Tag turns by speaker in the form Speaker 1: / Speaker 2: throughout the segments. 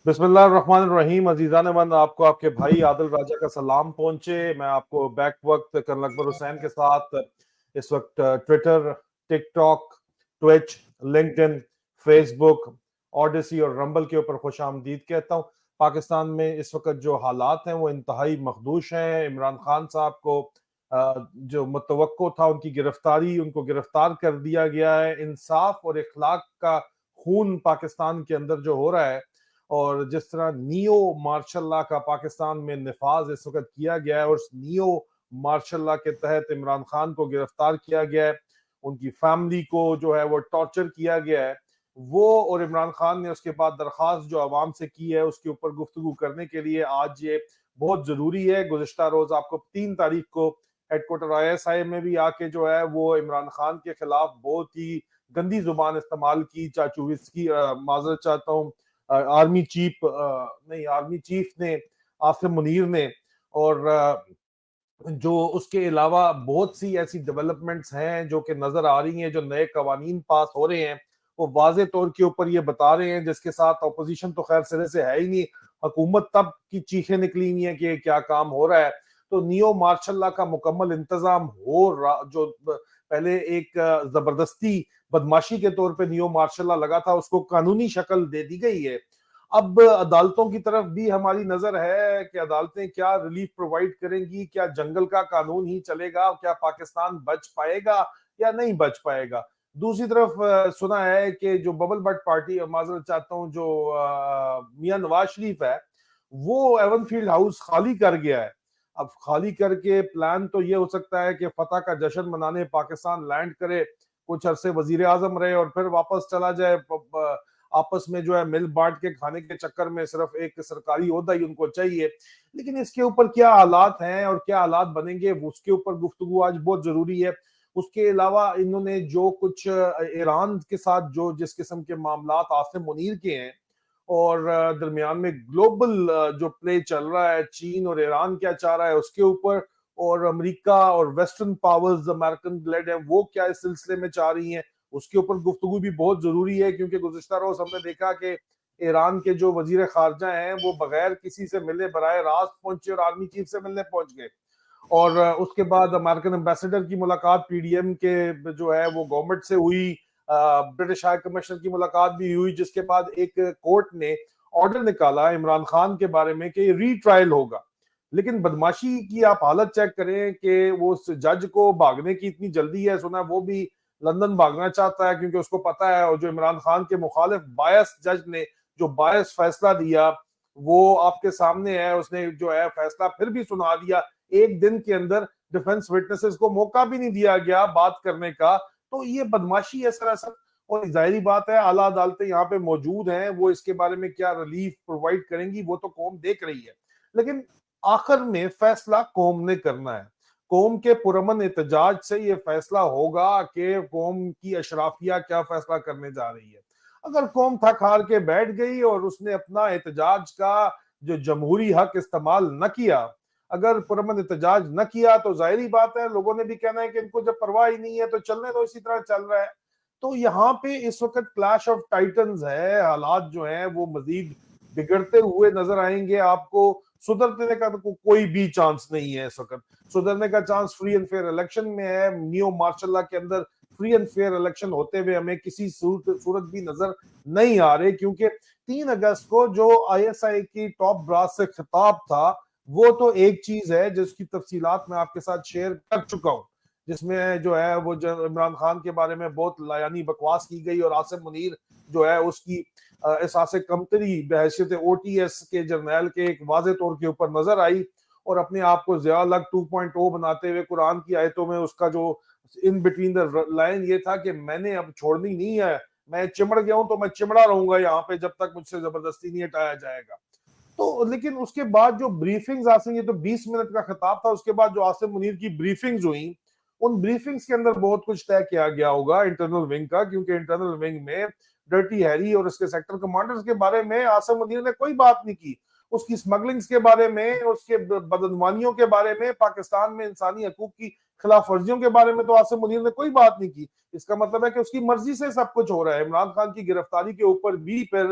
Speaker 1: بسم اللہ الرحمن الرحیم. عزیزان من، آپ کو آپ کے بھائی عادل راجہ کا سلام پہنچے. میں آپ کو بیک وقت کرنل اکبر حسین کے ساتھ اس وقت ٹویٹر، ٹک ٹاک، ٹویچ، لنکڈن، فیس بک، آڈیسی اور رمبل کے اوپر خوش آمدید کہتا ہوں. پاکستان میں اس وقت جو حالات ہیں وہ انتہائی مخدوش ہیں. عمران خان صاحب کو جو متوقع تھا ان کی گرفتاری، ان کو گرفتار کر دیا گیا ہے. انصاف اور اخلاق کا خون پاکستان کے اندر جو ہو رہا ہے، اور جس طرح نیو مارشل لا کا پاکستان میں نفاذ اس وقت کیا گیا ہے، اور اس نیو مارشل لا کے تحت عمران خان کو گرفتار کیا گیا ہے، ان کی فیملی کو جو ہے وہ ٹارچر کیا گیا ہے، وہ اور عمران خان نے اس کے بعد درخواست جو عوام سے کی ہے اس کے اوپر گفتگو کرنے کے لیے آج یہ بہت ضروری ہے. گزشتہ روز آپ کو 3 تاریخ کو ہیڈ کوارٹر ISI میں بھی آ کے جو ہے وہ عمران خان کے خلاف بہت ہی گندی زبان استعمال کی. چاچوس کی معذرت چاہتا ہوں، آرمی چیف نے، آصم منیر نے، اور جو اس کے علاوہ بہت سی ایسی ڈیولپمنٹس ہیں جو کہ نظر آ رہی ہیں. جو نئے قوانین پاس ہو رہے ہیں وہ واضح طور کے اوپر یہ بتا رہے ہیں، جس کے ساتھ اپوزیشن تو خیر سرے سے ہے ہی نہیں، حکومت تب کی چیخیں نکلی ہوئی ہیں کہ کیا کام ہو رہا ہے. تو نیو مارشل لا کا مکمل انتظام جو پہلے ایک زبردستی بدماشی کے طور پہ نیو مارشل لا لگا تھا، اس کو قانونی شکل دے دی گئی ہے. اب عدالتوں کی طرف بھی ہماری نظر ہے کہ عدالتیں کیا ریلیف پرووائڈ کریں گی. کیا جنگل کا قانون ہی چلے گا؟ کیا پاکستان بچ پائے گا یا نہیں بچ پائے گا؟ دوسری طرف سنا ہے کہ جو ببل بٹ پارٹی، معذرت چاہتا ہوں، جو میاں نواز شریف ہے، وہ ایون فیلڈ ہاؤس خالی کر گیا ہے. اب خالی کر کے پلان تو یہ ہو سکتا ہے کہ فتح کا جشن منانے پاکستان لینڈ کرے، کچھ عرصے وزیر اعظم رہے اور پھر واپس چلا جائے. آپس میں جو ہے مل بانٹ کے کھانے کے چکر میں صرف ایک سرکاری عہدہ ہی ان کو چاہیے. لیکن اس کے اوپر کیا حالات ہیں اور کیا حالات بنیں گے، اس کے اوپر گفتگو آج بہت ضروری ہے. اس کے علاوہ انہوں نے جو کچھ ایران کے ساتھ جو جس قسم کے معاملات عاصم منیر کے ہیں، اور درمیان میں گلوبل جو پلے چل رہا ہے، چین اور ایران کیا چاہ رہا ہے اس کے اوپر، اور امریکہ اور ویسٹرن پاورز امریکن لیڈ ہیں وہ کیا اس سلسلے میں چاہ رہی ہیں، اس کے اوپر گفتگو بھی بہت ضروری ہے. کیونکہ گزشتہ روز ہم نے دیکھا کہ ایران کے جو وزیر خارجہ ہیں وہ بغیر کسی سے ملے براہ راست پہنچے اور آرمی چیف سے ملنے پہنچ گئے. اور اس کے بعد امریکن امبیسڈر کی ملاقات PDM کے جو ہے وہ گورنمنٹ سے ہوئی، برٹش ہائی کمشنر کی ملاقات بھی ہوئی، جس کے بعد ایک کورٹ نے آرڈر نکالا عمران خان کے بارے میں کہ یہ ری ٹرائل ہوگا. لیکن بدماشی کی آپ حالت چیک کریں کہ وہ جج کو بھاگنے کی اتنی جلدی ہے. سنا وہ بھی لندن بھاگنا چاہتا ہے کیونکہ اس کو پتا ہے، اور جو عمران خان کے مخالف بائس جج نے جو بائس فیصلہ دیا وہ آپ کے سامنے ہے. اس نے جو ہے فیصلہ پھر بھی سنا دیا. ایک دن کے اندر ڈیفنس وٹنسز کو موقع بھی نہیں دیا گیا بات کرنے کا. تو یہ بدماشی ہے سراسر. اور ظاہری بات ہے اعلیٰ عدالتیں یہاں پہ موجود ہیں، وہ اس کے بارے میں کیا ریلیف پرووائڈ کریں گی وہ تو قوم دیکھ رہی ہے. لیکن آخر میں فیصلہ قوم نے کرنا ہے. قوم کے پرامن احتجاج سے یہ فیصلہ ہوگا کہ قوم کی اشرافیہ کیا فیصلہ کرنے جا رہی ہے. اگر قوم تھک ہار کے بیٹھ گئی اور اس نے اپنا احتجاج کا جو جمہوری حق استعمال نہ کیا، اگر پرامن احتجاج نہ کیا، تو ظاہری بات ہے لوگوں نے بھی کہنا ہے کہ ان کو جب پرواہ ہی نہیں ہے تو چلنے تو اسی طرح چل رہا ہے. تو یہاں پہ اس وقت کلیش آف ٹائٹنز ہے. حالات جو ہیں وہ مزید بگڑتے ہوئے نظر آئیں گے. آپ کو سدھرنے کا تو کوئی بھی چانس نہیں ہے. اس وقت سدھرنے کا chance free and fair election میں ہے. نیو مارشل لا کے اندر فری اینڈ فیئر الیکشن ہوتے ہوئے ہمیں کسی صورت بھی نظر نہیں آ رہے. کیونکہ 3 اگست کو جو ISI کی ٹاپ براس سے خطاب تھا وہ تو ایک چیز ہے جس کی تفصیلات میں آپ کے ساتھ شیئر کر چکا ہوں، جس میں جو ہے وہ عمران خان کے بارے میں بہت لایانی بکواس کی گئی، اور عاصم منیر جو ہے اس کی احساس کمتری بحیثیت OTS کے جرنیل کے ایک واضح طور کے اوپر نظر آئی، اور اپنے آپ کو ضیاء الحق 2.0 بناتے ہوئے قرآن کی آیتوں میں اس کا جو ان بٹوین دا لائن یہ تھا کہ میں نے اب چھوڑنی نہیں ہے، میں چمڑ گیا ہوں تو میں چمڑا رہوں گا یہاں پہ جب تک مجھ سے زبردستی نہیں ہٹایا جائے گا. تو لیکن اس کے بعد جو بریفنگز آسن، یہ تو 20 منٹ کا خطاب تھا، اس کے بعد جو عاصم منیر کی بریفنگز ہوئیں ان بریفنگز کے اندر بہت کچھ طے کیا گیا ہوگا انٹرنل ونگ کا. کیونکہ انٹرنل ونگ میں ڈرٹی ہیری اور اس کے سیکٹر کمانڈرز کے بارے میں عاصم منیر نے کوئی بات نہیں کی. اس کی سمگلنگز کے بارے میں، اس کے بدعنوانیوں کے بارے میں، پاکستان میں انسانی حقوق کی خلاف ورزیوں کے بارے میں تو عاصم منیر نے کوئی بات نہیں کی. اس کا مطلب ہے کہ اس کی مرضی سے سب کچھ ہو رہا ہے. عمران خان کی گرفتاری کے اوپر بھی پھر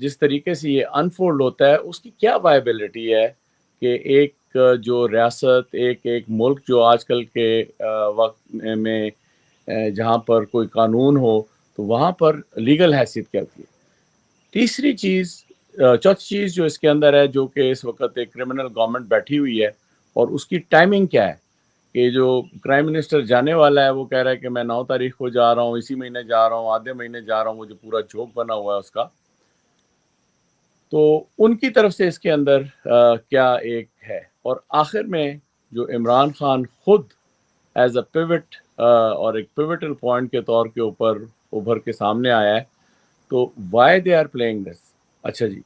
Speaker 2: جس طریقے سے یہ انفولڈ ہوتا ہے اس کی کیا وائبلٹی ہے کہ ایک جو ریاست ایک ملک جو آج کل کے وقت میں جہاں پر کوئی قانون ہو تو وہاں پر لیگل حیثیت کیا ہوتی ہے. تیسری چیز چوتھی چیز جو اس کے اندر ہے جو کہ اس وقت ایک کرمنل گورنمنٹ بیٹھی ہوئی ہے اور اس کی ٹائمنگ کیا ہے کہ جو پرائم منسٹر جانے والا ہے وہ کہہ رہا ہے کہ میں 9 تاریخ کو جا رہا ہوں, اسی مہینے جا رہا ہوں, آدھے مہینے جا رہا ہوں, وہ جو پورا جھوک بنا ہوا ہے اس کا. تو ان کی طرف سے اس کے اندر کیا ایک ہے. اور آخر میں جو عمران خان خود ایز اے پیوٹ اور ایک پیوٹل پوائنٹ کے طور کے اوپر ابھر کے سامنے آیا ہے تو وائی دے آر پلئنگ دس. اچھا جی,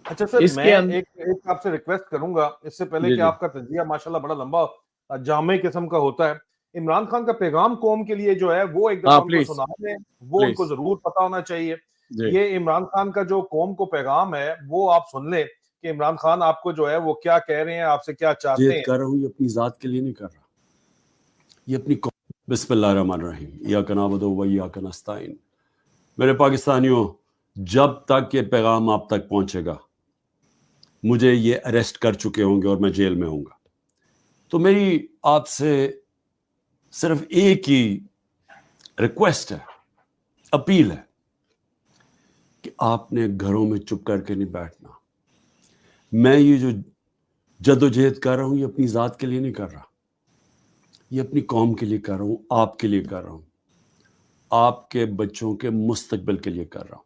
Speaker 1: اچھا سر,
Speaker 2: اس
Speaker 1: میں
Speaker 2: کے اندر
Speaker 1: ایک آپ سے ریکویسٹ کروں گا اس سے پہلے
Speaker 2: جی
Speaker 1: کہ
Speaker 2: جی
Speaker 1: آپ کا تجزیہ ماشاءاللہ بڑا لمبا جامع قسم کا ہوتا ہے. عمران خان کا پیغام قوم کے لیے جو ہے وہ ایک
Speaker 2: ہاں
Speaker 1: دفعہ ان کو
Speaker 2: پلیز
Speaker 1: سنا دیں, وہ ان کو
Speaker 2: پلیز
Speaker 1: ضرور پتا ہونا چاہیے.
Speaker 2: جی
Speaker 1: یہ عمران خان کا جو قوم کو پیغام ہے وہ آپ سن لیں کہ عمران خان آپ کو جو ہے وہ کیا کہہ رہے ہیں, آپ سے کیا چاہتے ہیں.
Speaker 3: کر رہا ہوں یہ اپنی ذات کے لیے نہیں کر رہا, یہ اپنی بسم اللہ الرحمن الرحیم ایاک نعبد و ایاک نستعین. میرے پاکستانیوں, جب تک یہ پیغام آپ تک پہنچے گا مجھے یہ اریسٹ کر چکے ہوں گے اور میں جیل میں ہوں گا. تو میری آپ سے صرف ایک ہی ریکویسٹ ہے, اپیل ہے کہ آپ نے گھروں میں چپ کر کے نہیں بیٹھنا. میں یہ جو جدوجہد کر رہا ہوں یہ اپنی ذات کے لیے نہیں کر رہا, یہ اپنی قوم کے لیے کر رہا ہوں, آپ کے لیے کر رہا ہوں, آپ کے بچوں کے مستقبل کے لیے کر رہا ہوں.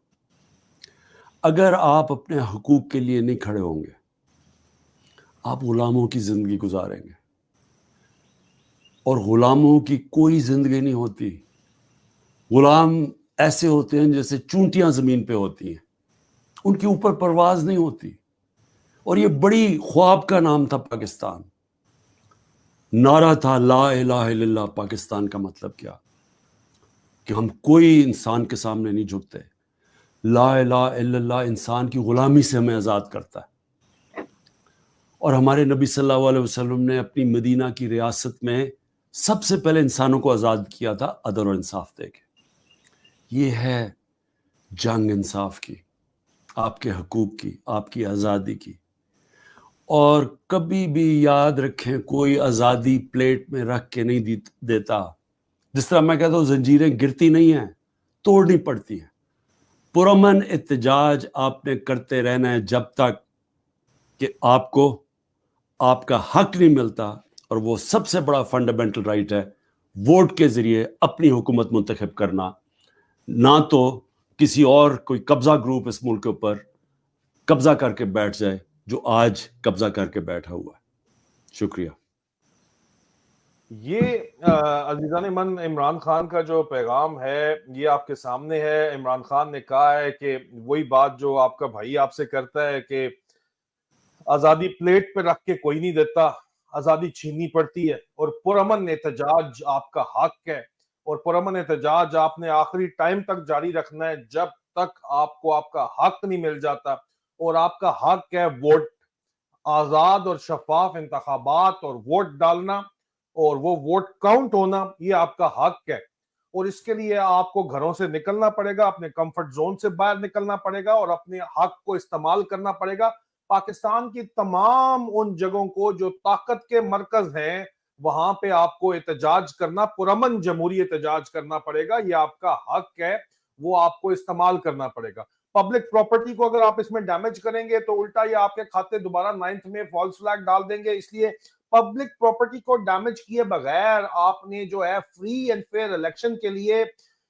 Speaker 3: اگر آپ اپنے حقوق کے لیے نہیں کھڑے ہوں گے آپ غلاموں کی زندگی گزاریں گے, اور غلاموں کی کوئی زندگی نہیں ہوتی. غلام ایسے ہوتے ہیں جیسے چونٹیاں زمین پہ ہوتی ہیں, ان کے اوپر پرواز نہیں ہوتی. اور یہ بڑی خواب کا نام تھا پاکستان, نعرہ تھا لا الہ الا اللہ. پاکستان کا مطلب کیا کہ ہم کوئی انسان کے سامنے نہیں جھکتے. لا الہ الا اللہ انسان کی غلامی سے ہمیں آزاد کرتا ہے. اور ہمارے نبی صلی اللہ علیہ وسلم نے اپنی مدینہ کی ریاست میں سب سے پہلے انسانوں کو آزاد کیا تھا عدل اور انصاف دے کے. یہ ہے جنگ انصاف کی, آپ کے حقوق کی, آپ کی آزادی کی. اور کبھی بھی یاد رکھیں کوئی آزادی پلیٹ میں رکھ کے نہیں دیتا. جس طرح میں کہتا ہوں زنجیریں گرتی نہیں ہیں, توڑنی پڑتی ہیں. پرامن احتجاج آپ نے کرتے رہنا ہے جب تک کہ آپ کو آپ کا حق نہیں ملتا. اور وہ سب سے بڑا فنڈامنٹل رائٹ ہے ووٹ کے ذریعے اپنی حکومت منتخب کرنا, نہ تو کسی اور کوئی قبضہ گروپ اس ملک کے اوپر قبضہ کر کے بیٹھ جائے جو آج قبضہ کر کے بیٹھا ہوا ہے. شکریہ.
Speaker 1: یہ عزیزان من عمران خان کا جو پیغام ہے یہ آپ کے سامنے ہے. عمران خان نے کہا ہے کہ وہی بات جو آپ کا بھائی آپ سے کرتا ہے کہ آزادی پلیٹ پہ رکھ کے کوئی نہیں دیتا, آزادی چھیننی پڑتی ہے, اور پرامن احتجاج آپ کا حق ہے, اور پرامن احتجاج آپ نے آخری ٹائم تک جاری رکھنا ہے جب تک آپ کو آپ کا حق نہیں مل جاتا. اور آپ کا حق ہے ووٹ, آزاد اور شفاف انتخابات اور ووٹ ڈالنا اور وہ ووٹ کاؤنٹ ہونا, یہ آپ کا حق ہے. اور اس کے لیے آپ کو گھروں سے نکلنا پڑے گا, اپنے کمفرٹ زون سے باہر نکلنا پڑے گا اور اپنے حق کو استعمال کرنا پڑے گا. پاکستان کی تمام ان جگہوں کو جو طاقت کے مرکز ہیں وہاں پہ آپ کو احتجاج کرنا, پرامن جمہوری احتجاج کرنا پڑے گا. یہ آپ کا حق ہے, وہ آپ کو استعمال کرنا پڑے گا. پبلک پراپرٹی کو اگر آپ اس میں ڈیمیج کریں گے تو الٹا یہ آپ کے کھاتے دوبارہ 9th میں فالس فلیگ ڈال دیں گے. اس لیے پبلک پراپرٹی کو ڈیمیج کیے بغیر آپ نے جو ہے فری اینڈ فیئر الیکشن کے لیے,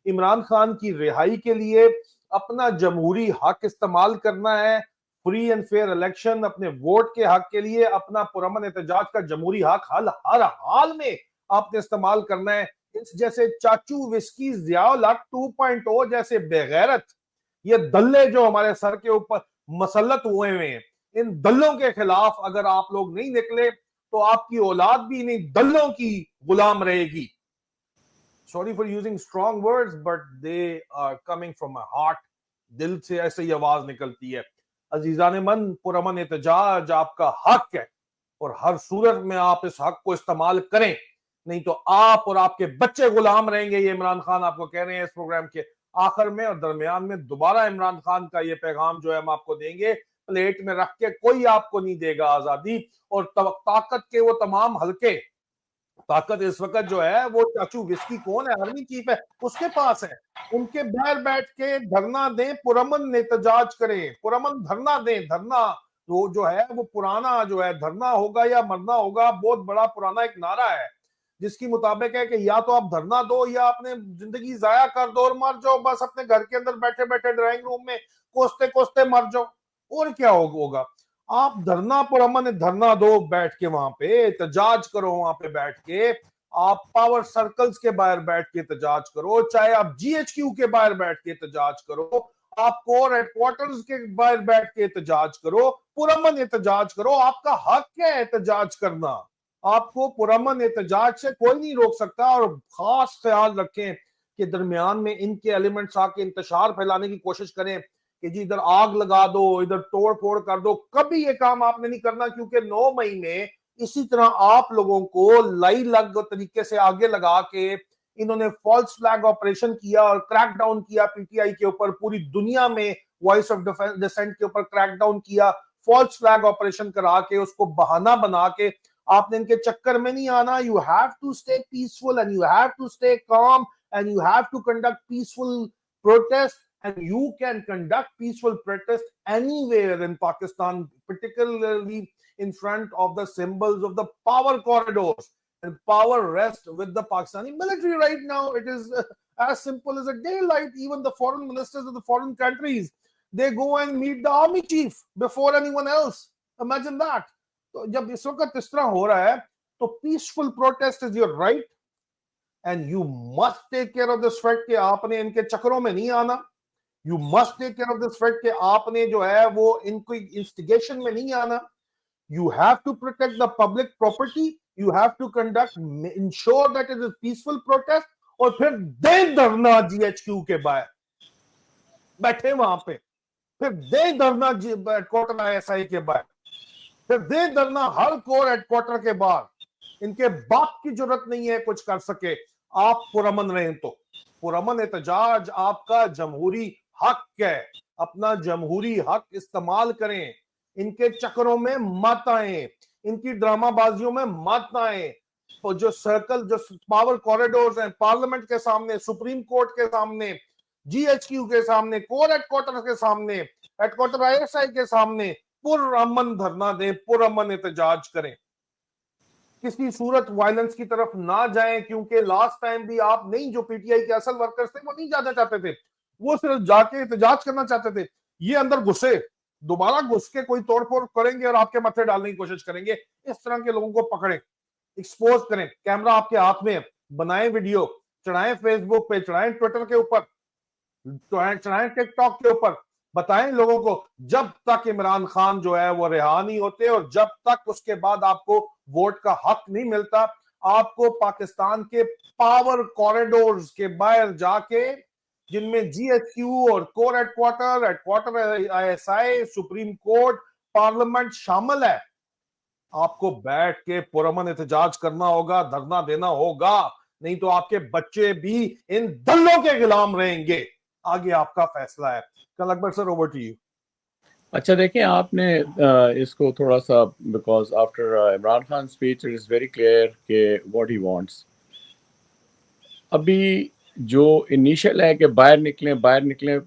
Speaker 1: عمران خان کی رہائی کے لیے اپنا جمہوری حق استعمال کرنا ہے. فری اینڈ فیئر الیکشن, اپنے ووٹ کے حق کے لیے اپنا پرامن احتجاج کا جمہوری حق ہر حال میں آپ نے استعمال کرنا ہے. جیسے چاچو وسکی ضیاء الحق 2.0 جیسے بغیرت یہ دلے جو ہمارے سر کے اوپر مسلط ہوئے ہیں, ان دلوں کے خلاف اگر آپ لوگ نہیں نکلے تو آپ کی اولاد بھی انہیں دلوں کی غلام رہے گی. Sorry for using strong words but they are coming from my heart. دل سے ایسے ہی آواز نکلتی ہے. عزیزان من, پرامن احتجاج آپ کا حق ہے اور ہر صورت میں آپ اس حق کو استعمال کریں, نہیں تو آپ اور آپ کے بچے غلام رہیں گے. یہ عمران خان آپ کو کہہ رہے ہیں اس پروگرام کے آخر میں اور درمیان میں دوبارہ عمران خان کا یہ پیغام جو ہے ہم آپ کو دیں گے، پلیٹ میں رکھ کے کوئی آپ کو نہیں دے گا آزادی، اور طاقت کے وہ تمام حلقے، طاقت اس وقت جو ہے وہ چاچو وسکی کون ہے، آرمی چیف ہے، اس کے پاس ہے، ان کے باہر بیٹھ کے دھرنا دیں، پرامن احتجاج کریں، پرامن دھرنا دیں، دھرنا وہ جو ہے وہ پرانا جو ہے دھرنا ہوگا یا مرنا ہوگا، بہت بڑا پرانا ایک نعرہ ہے جس کی مطابق ہے کہ یا تو آپ دھرنا دو یا اپنے زندگی ضائع کر دو اور مر جاؤ، بس اپنے گھر کے اندر بیٹھے بیٹھے ڈرائنگ روم میں کوستے کوستے مر جاؤ، اور کیا ہوگا۔ آپ دھرنا پرامن دھرنا دو، بیٹھ کے وہاں پہ احتجاج کرو، وہاں پہ بیٹھ کے آپ پاور سرکلز کے باہر بیٹھ کے احتجاج کرو، چاہے آپ جی ایچ کیو کے باہر بیٹھ کے احتجاج کرو، آپ کور ہیڈ کوارٹرز کے باہر بیٹھ کے احتجاج کرو، پرامن احتجاج کرو، آپ کا حق ہے احتجاج کرنا، آپ کو پرامن احتجاج سے کوئی نہیں روک سکتا۔ اور خاص خیال رکھیں کہ درمیان میں ان کے ایلیمنٹس آ کے انتشار پھیلانے کی کوشش کریں کہ جی ادھر آگ لگا دو، ادھر توڑ پھوڑ کر دو، کبھی یہ کام آپ نے نہیں کرنا، کیونکہ 9 مئی میں اسی طرح آپ لوگوں کو لائی لگ طریقے سے آگے لگا کے انہوں نے فالس فلیگ آپریشن کیا اور کریک ڈاؤن کیا پی ٹی آئی کے اوپر، پوری دنیا میں وائس آف ڈسینٹ کے اوپر کریک ڈاؤن کیا، فالس فلیگ آپریشن کرا کے اس کو بہانہ بنا کے آپ نے ان کے چکر میں نہیں آنا۔ You have to stay peaceful and you have to stay calm and you have to conduct peaceful protest and you can conduct peaceful protest anywhere in Pakistan, particularly in front of the symbols of the power corridors, and power rests with the Pakistani military right now. It is as simple as a daylight. Even the foreign ministers of the foreign countries, they go and meet the army chief before anyone else. Imagine that. So jab is waqt is tarah ho raha hai, to peaceful protest is your right, and you must take care of this fact کہ آپ نے ان کے چکروں میں نہیں آنا۔ You must take care of this fact کہ آپ نے جو ہے وہ ان کو انسٹیگیشن میں نہیں آنا۔ You have to protect the public property. You have to ensure that it is peaceful protest. اور پھر دے دھرنا جی ایچ کیو کے باہر بیٹھے وہاں پہ، پھر دے دھرنا head quarter I S I کے باہر، پھر دے دھرنا ہر کور ہیڈ کوارٹر کے باہر۔ ان کے باپ کی ضرورت نہیں ہے کچھ کر سکے، آپ پرامن رہیں تو پرامن احتجاج آپ کا جمہوری حق ہے، اپنا جمہوری حق استعمال کریں، ان کے چکروں میں مت آئیں، ان کی ڈرامہ بازیوں میں مت آئیں۔ جو سرکل جو پاور کوریڈورز ہیں، پارلیمنٹ کے سامنے، سپریم کورٹ کے سامنے، جی ایچ کیو کے سامنے، کور ہیڈ کوارٹر کے سامنے، head quarter I S I کے سامنے پرامن دھرنا دیں، پرامن احتجاج کریں، کسی صورت وائلنس کی طرف نہ جائیں، کیونکہ لاسٹ ٹائم بھی آپ نہیں، جو پی ٹی آئی کے اصل ورکرز تھے وہ نہیں جانا چاہتے تھے، وہ صرف جا کے احتجاج کرنا چاہتے تھے، یہ اندر گھسے، دوبارہ گھس کے کوئی توڑ پھوڑ کریں گے اور آپ کے ماتھے ڈالنے کی کوشش کریں گے۔ اس طرح کے لوگوں کو پکڑیں، ایکسپوز کریں، کیمرہ آپ کے ہاتھ میں، بنائیں ویڈیو، چڑھائیں فیس بک پہ، چڑھائیں ٹویٹر کے اوپر، چڑھائیں ٹک ٹاک کے اوپر، بتائیں لوگوں کو جب تک عمران خان جو ہے وہ رہا نہیں ہوتے اور جب تک اس کے بعد آپ کو ووٹ کا حق نہیں ملتا، آپ کو پاکستان کے پاور کوریڈورز کے باہر جا کے، جن میں جی ایچ کیو اور corps head quarter I S I, supreme court, parliament شامل ہے، آپ کو بیٹھ کے پرامن احتجاج کرنا ہوگا، دھرنا دینا ہوگا، نہیں تو آپ کے بچے بھی ان دلوں کے غلام رہیں گے۔ آگے آپ کا فیصلہ ہے۔ کل اکبر سر، اوور ٹو یو۔
Speaker 2: اچھا دیکھیں، آپ نے اس کو تھوڑا سا، because after Imran Khan speech it is very clear کہ واٹ ہی وانٹس۔ ابھی جو انیشل ہے کہ باہر نکلیں،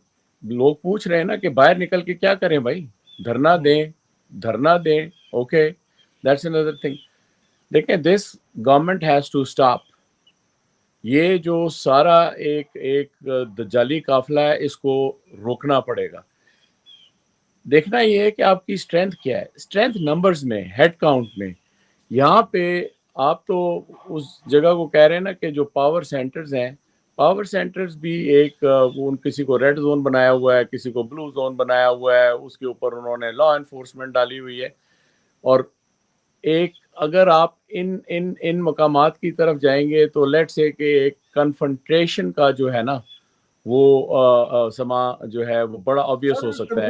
Speaker 2: لوگ پوچھ رہے ہیں نا کہ باہر نکل کے کیا کریں بھائی، دھرنا دیں، اوکے، دیٹس اندر تھنگ۔ دیکھیں، this government has to stop, یہ جو سارا ایک دجالی قافلہ ہے، اس کو روکنا پڑے گا۔ دیکھنا یہ ہے کہ آپ کی اسٹرینتھ کیا ہے، اسٹرینتھ نمبرز میں، ہیڈ کاؤنٹ میں۔ یہاں پہ آپ تو اس جگہ کو کہہ رہے ہیں نا کہ جو پاور سینٹرز ہیں، پاور سینٹرز بھی ایک کسی کو ریڈ زون بنایا ہوا ہے، کسی کو بلو زون بنایا ہوا ہے، اس کے اوپر انہوں نے لا انفورسمنٹ ڈالی ہوئی ہے۔ اور اگر آپ ان مقامات کی طرف جائیں گے تو لیٹ سے کہ ایک کنفرنٹریشن کا جو ہے نا وہ سما جو ہے وہ بڑا obvious ہو سکتا ہے۔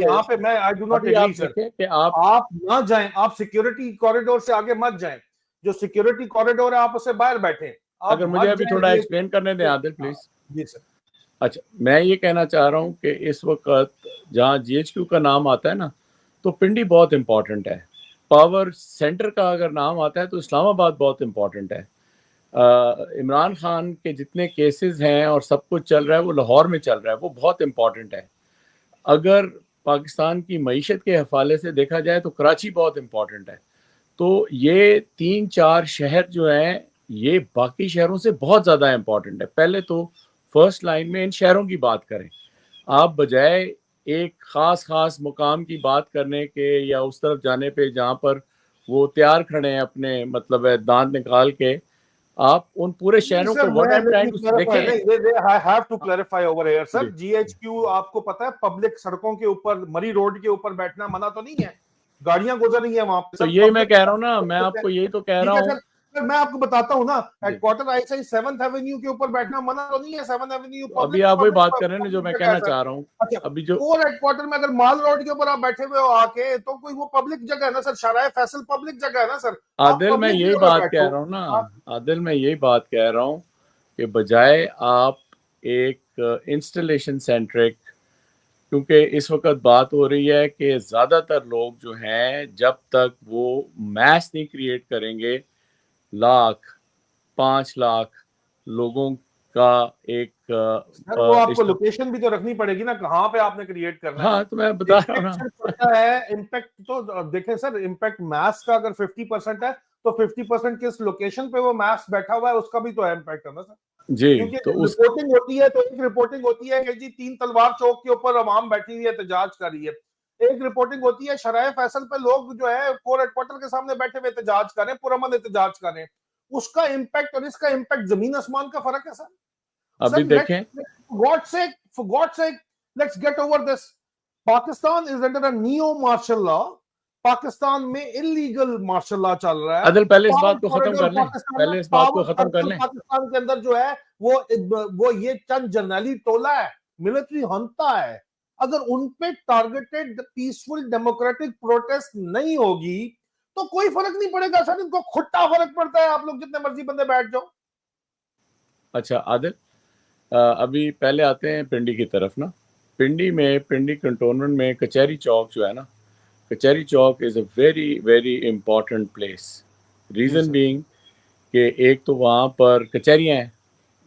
Speaker 1: یہاں پہ میں I do not agree sir کہ آپ نہ جائیں، آپ سیکیورٹی کوریڈور سے آگے مت جائیں، جو سیکیورٹی کوریڈور ہے آپ اسے باہر بیٹھیں،
Speaker 2: اگر مجھے ابھی تھوڑا ایکسپلین کرنے دیں عادل پلیز.
Speaker 1: جی سر.
Speaker 2: اچھا میں یہ کہنا چاہ رہا ہوں کہ اس وقت جہاں جی ایچ کیو کا نام آتا ہے نا تو پنڈی بہت امپورٹنٹ ہے. پاور سینٹر کا اگر نام آتا ہے تو اسلام آباد بہت امپورٹنٹ ہے. عمران خان کے جتنے کیسز ہیں اور سب کچھ چل رہا ہے وہ لاہور میں چل رہا ہے, وہ بہت امپورٹنٹ ہے. اگر پاکستان کی معیشت کے حوالے سے دیکھا جائے تو کراچی بہت امپورٹنٹ ہے. تو یہ 3-4 شہر جو ہیں یہ باقی شہروں سے بہت زیادہ امپورٹنٹ ہے. پہلے تو فرسٹ لائن میں ان شہروں کی بات کریں آپ, بجائے ایک خاص مقام کی بات کرنے کے یا اس طرف جانے پہ جہاں پر وہ تیار کھڑے ہیں اپنے مطلب ہے دانت نکال کے, آپ ان پورے شہروں کو what I'm trying to دیکھیں.
Speaker 1: I have to clarify over here sir, GHQ آپ کو پتا ہے پبلک سڑکوں کے اوپر مری روڈ کے اوپر بیٹھنا منع تو نہیں ہے, گاڑیاں گزر رہی ہیں وہاں پہ.
Speaker 2: تو یہ میں کہہ رہا ہوں نا, میں آپ کو یہی تو کہہ رہا ہوں.
Speaker 1: میں آپ کو بتاتا ہوں نا, ہیڈ کوارٹر آئی سی 7th ایونیو کے اوپر بیٹھنا منع تو نہیں ہے. 7th ایونیو
Speaker 2: ابھی آپ وہی بات کر رہے ہیں جو میں کہنا چاہ رہا ہوں. ابھی جو
Speaker 1: ہیڈ کوارٹر میں اگر مال روڈ کے اوپر آپ بیٹھے ہوئے ہو آ کے تو کوئی وہ پبلک جگہ ہے نا سر, شارع فیصل پبلک جگہ ہے نا سر.
Speaker 2: عادل میں یہی بات کہہ رہا ہوں نا, عادل میں یہی بات کہہ رہا ہوں کہ بجائے آپ ایک انسٹالیشن سینٹرک, کیونکہ اس وقت بات ہو رہی ہے کہ زیادہ تر لوگ جو ہیں جب تک وہ میس نہیں کریٹ کریں گے 5 لاکھ لوگوں کا ایک
Speaker 1: وہ آپ کو لوکیشن بھی تو رکھنی پڑے گی نا, کہاں پہ آپ نے کریٹ کرنا ہے.
Speaker 2: ہاں تو میں بتا رہا ہوں نا
Speaker 1: امپیکٹ تو دیکھیں سر, امپیکٹ میس کا اگر 50% ہے تو 50% کس لوکیشن پہ وہ میس بیٹھا ہوا ہے اس کا بھی تو امپیکٹ ہے نا سر.
Speaker 2: جی
Speaker 1: کیونکہ
Speaker 2: تو
Speaker 1: رپورٹنگ ہوتی ہے تو ایک رپورٹنگ ہوتی ہے کہ جی 3 تلوار چوک کے اوپر عوام بیٹھی ہوئی ہے احتجاج کر رہی ہے. ایک رپورٹنگ ہوتی ہے شرائع فیصل پہ لوگ جو ہے کور ہیڈ کوارٹر کے سامنے بیٹھے ہوئے احتجاج کر رہے ہیں, پرامن احتجاج کر رہے ہیں. اس کا امپیکٹ اور اس کا امپیکٹ زمین آسمان کا فرق ہے سر.
Speaker 2: ابھی دیکھیں
Speaker 1: For God's sake, let's get over this. Pakistan is under a neo martial law. Pakistan میں انلیگل مارشل لا چل رہا ہے.
Speaker 2: عدل پہلے اس بات کو ختم کر لیں, پہلے اس بات کو ختم کر لیں.
Speaker 1: پاکستان کے اندر جو ہے وہ یہ چند جرنیلی ٹولہ ہے, ملٹری ہنتا ہے. اگر ان پہ ٹارگیٹڈ پیسفل ڈیموکریٹک پروٹیسٹ نہیں ہوگی تو کوئی فرق نہیں پڑے گا سر. ان کو کھٹا فرق پڑتا ہے, آپ لوگ جتنے مرضی بندے بیٹھ جاؤ.
Speaker 2: اچھا عادل, ابھی پہلے آتے ہیں پنڈی کی طرف نا. پنڈی میں پنڈی کنٹونمنٹ میں کچہری چوک جو ہے نا, Kachehri Chowk is a very very important place. Reason being کہ ایک تو وہاں پر کچہریاں ہیں,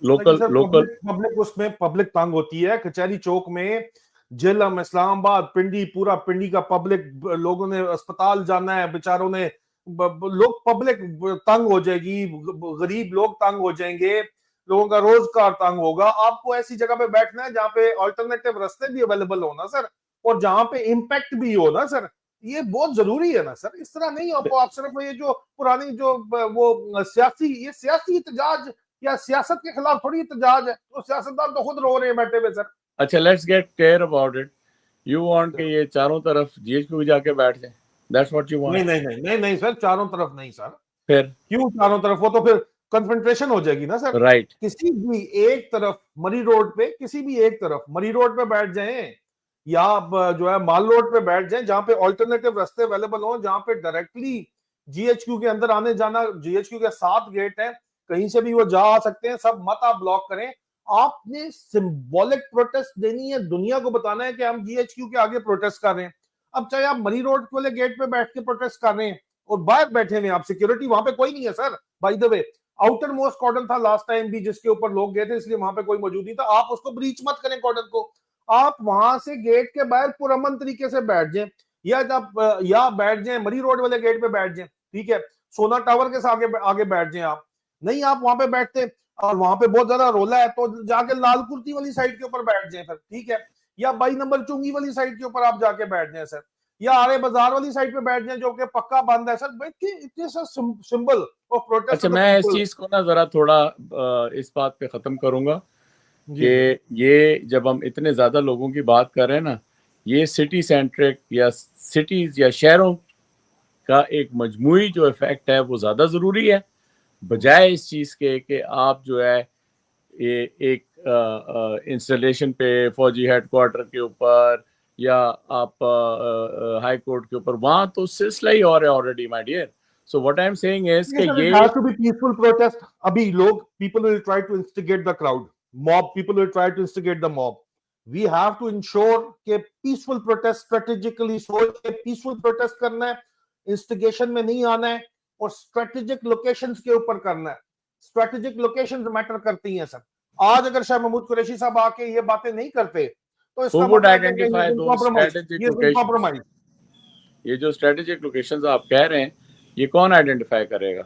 Speaker 2: لوکل
Speaker 1: پبلک اس میں پبلک تنگ ہوتی ہے. کچہری چوک میں جہلم, اسلام آباد, پنڈی, پورا پنڈی کا پبلک, لوگوں نے اسپتال جانا ہے, بیچاروں نے لوگ, پبلک تنگ ہو جائے گی, غریب لوگ تنگ ہو جائیں گے, لوگوں کا روزگار تنگ ہوگا. آپ کو ایسی جگہ پہ بیٹھنا ہے جہاں پہ آلٹرنیٹیو رستے بھی اویلیبل ہونا سر, اور جہاں پہ امپیکٹ بھی ہو نا سر. یہ بہت ضروری ہے نا سر. اس طرح نہیں ہو آپ صرف یہ جو پرانی جو وہ سیاسی, یہ سیاسی احتجاج یا سیاست کے خلاف تھوڑی احتجاج ہے. تو سیاستدان تو خود رو رہے ہیں بیٹھے ہوئے سر.
Speaker 2: اچھا let's get clear about it. You want کہ یہ چاروں طرف جی ایچ کیو جا کے بیٹھ جائیں, دیٹس واٹ یو وانٹ.
Speaker 1: نہیں سر, چاروں طرف نہیں سر.
Speaker 2: پھر
Speaker 1: کیوں چاروں طرف؟ وہ تو پھر کنفرنٹریشن ہو جائے گی نا سر.
Speaker 2: رائٹ,
Speaker 1: کسی بھی ایک طرف مری روڈ پہ, کسی بھی ایک طرف مری روڈ پہ بیٹھ جائیں یا جو ہے مال روڈ پہ بیٹھ جائیں, جہاں پہ آلٹرنیٹیو رستے اویلیبل ہوں, جہاں پہ ڈائریکٹلی جی ایچ کیو کے اندر آنے جانا, جی ایچ کیو کے 7 گیٹ ہیں, کہیں سے بھی وہ جا آ سکتے ہیں. سب مت آپ بلاک کریں. آپ نے سمبولک پروٹیسٹ دینی ہے, دنیا کو بتانا ہے کہ ہم جی ایچ کیو کے آگے پروٹیسٹ کر رہے ہیں. اب چاہے آپ مری روڈ والے گیٹ پہ بیٹھ کے پروٹیسٹ کر رہے ہیں اور باہر بیٹھے ہوئے, آپ سیکیورٹی وہاں پہ کوئی نہیں ہے sir. By the way outermost cordon تھا لاسٹ ٹائم بھی, جس کے اوپر لوگ گئے تھے, اس لیے وہاں پہ کوئی موجود نہیں تھا. آپ اس کو بریچ مت کریں کارڈن کو. آپ وہاں سے گیٹ کے باہر پرامن طریقے سے بیٹھ جائیں, یا بیٹھ جائیں مری روڈ والے گیٹ پہ بیٹھ جائیں, ٹھیک ہے, سونا ٹاور کے آگے بیٹھ جائیں. آپ نہیں, آپ وہاں پہ بیٹھتے اور وہاں پہ بہت زیادہ رولا ہے تو جا کے لال کرتی والی سائڈ کے اوپر بیٹھ جائیں پھر, ٹھیک ہے, یا 22 نمبر چونگی والی سائڈ کے اوپر آپ جا کے بیٹھ جائیں سر, یا آرے بازار والی سائڈ پہ بیٹھ جائیں جو کہ پکا بند ہے سر. Symbol of protest.
Speaker 2: اچھا میں اس چیز کو نا ذرا تھوڑا اس بات پہ ختم کروں گا کہ یہ جب ہم اتنے زیادہ لوگوں کی بات کر رہے ہیں نا, یہ سٹی سینٹرک یا سٹیز یا شہروں کا ایک مجموعی جو ایفیکٹ ہے وہ زیادہ ضروری ہے, بجائے اس چیز کے کہ آپ جو ہے ایک انسٹالیشن پہ فوجی ہیڈ کوارٹر کے اوپر یا آپ ہائی کورٹ کے اوپر, وہاں تو سلسلہ ہی اور ہے already my dear. So what I'm saying is کہ
Speaker 1: it has to be peaceful protest. Abhi log, people will try to instigate the crowd. Mob, people will try to instigate the mob. We have to ensure کہ peaceful protest strategically سوچ کے peaceful protest کرنا ہے, instigation میں نہیں آنا ہے, اور strategic locations کے اوپر کرنا ہے. Strategic locations matter کرتی ہیں سر. آج اگر شاہ محمود قریشی صاحب آ کے یہ باتیں نہیں کرتے تو اس کا
Speaker 2: would identify those strategic locations? یہ جو اسٹریٹجک لوکیشنز آپ کہہ رہے ہیں یہ کون آئیڈینٹیفائی کرے گا؟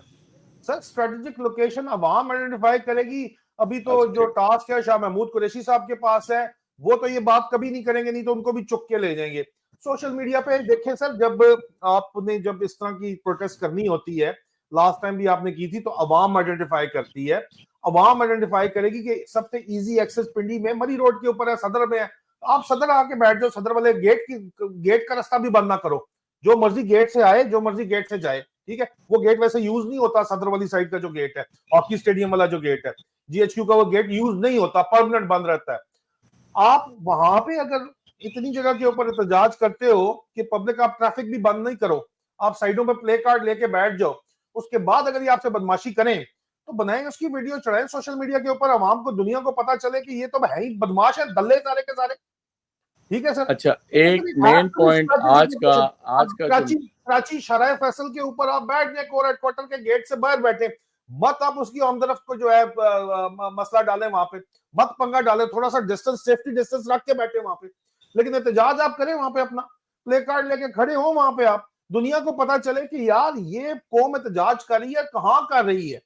Speaker 1: سر اسٹریٹجک لوکیشن عوام آئیڈینٹیفائی کرے گی. ابھی تو جو ٹاسک ہے شاہ محمود قریشی صاحب کے پاس ہے, وہ تو یہ بات کبھی نہیں کریں گے, نہیں تو ان کو بھی چک کے لے جائیں گے. سوشل میڈیا پہ دیکھیں سر, جب اس طرح کی پروٹیسٹ کرنی ہوتی ہے, لاسٹ ٹائم بھی آپ نے کی تھی, تو عوام آئیڈینٹیفائی کرتی ہے. عوام آئیڈینٹیفائی کرے گی کہ سب سے ایزی ایکسس پنڈی میں مری روڈ کے اوپر ہے, صدر میں ہے. آپ صدر آ کے بیٹھ جاؤ, صدر والے گیٹ کا راستہ بھی بند نہ کرو, جو مرضی گیٹ سے آئے, جو مرضی گیٹ سے جائے, ٹھیک ہے. وہ گیٹ ویسے یوز نہیں ہوتا, صدر والی سائڈ کا جو گیٹ ہے, ہاکی اسٹیڈیم والا جو گیٹ ہے, جی ایچ کیو کا, وہ گیٹ یوز نہیں ہوتا, پرماننٹ بند رہتا ہے. آپ وہاں پہ اگر اتنی جگہ کے اوپر احتجاج کرتے ہو کہ پبلک, آپ ٹریفک بھی بند نہیں کرو, آپ سائڈوں پہ پلے کارڈ لے کے بیٹھ جاؤ, اس کے بعد اگر یہ آپ سے بدماشی کریں تو بنائیں, اس کی ویڈیو چڑھائیں سوشل میڈیا کے اوپر, عوام کو, دنیا کو پتا چلے کہ یہ تو ہے ہی بدماش ہے, دلے سارے کے سارے, ٹھیک ہے سر.
Speaker 2: اچھا, ایک مین پوائنٹ آج کا
Speaker 1: کراچی شرائع فیصل کے اوپر آپ بیٹھ جائیں, کور ہیڈ کوارٹر کے گیٹ سے باہر بیٹھے, مت آپ اس کی آمدرفت کو جو ہے مسئلہ ڈالیں وہاں پہ, مت پنگا ڈالیں, تھوڑا سا ڈسٹنس, سیفٹی ڈسٹنس رکھ کے بیٹھے وہاں پہ, لیکن احتجاج آپ کریں وہاں پہ, اپنا پلے کارڈ لے کے کھڑے ہوں وہاں پہ, آپ دنیا کو پتا چلے کہ یار یہ قوم احتجاج کر رہی ہے, کہاں کر رہی ہے.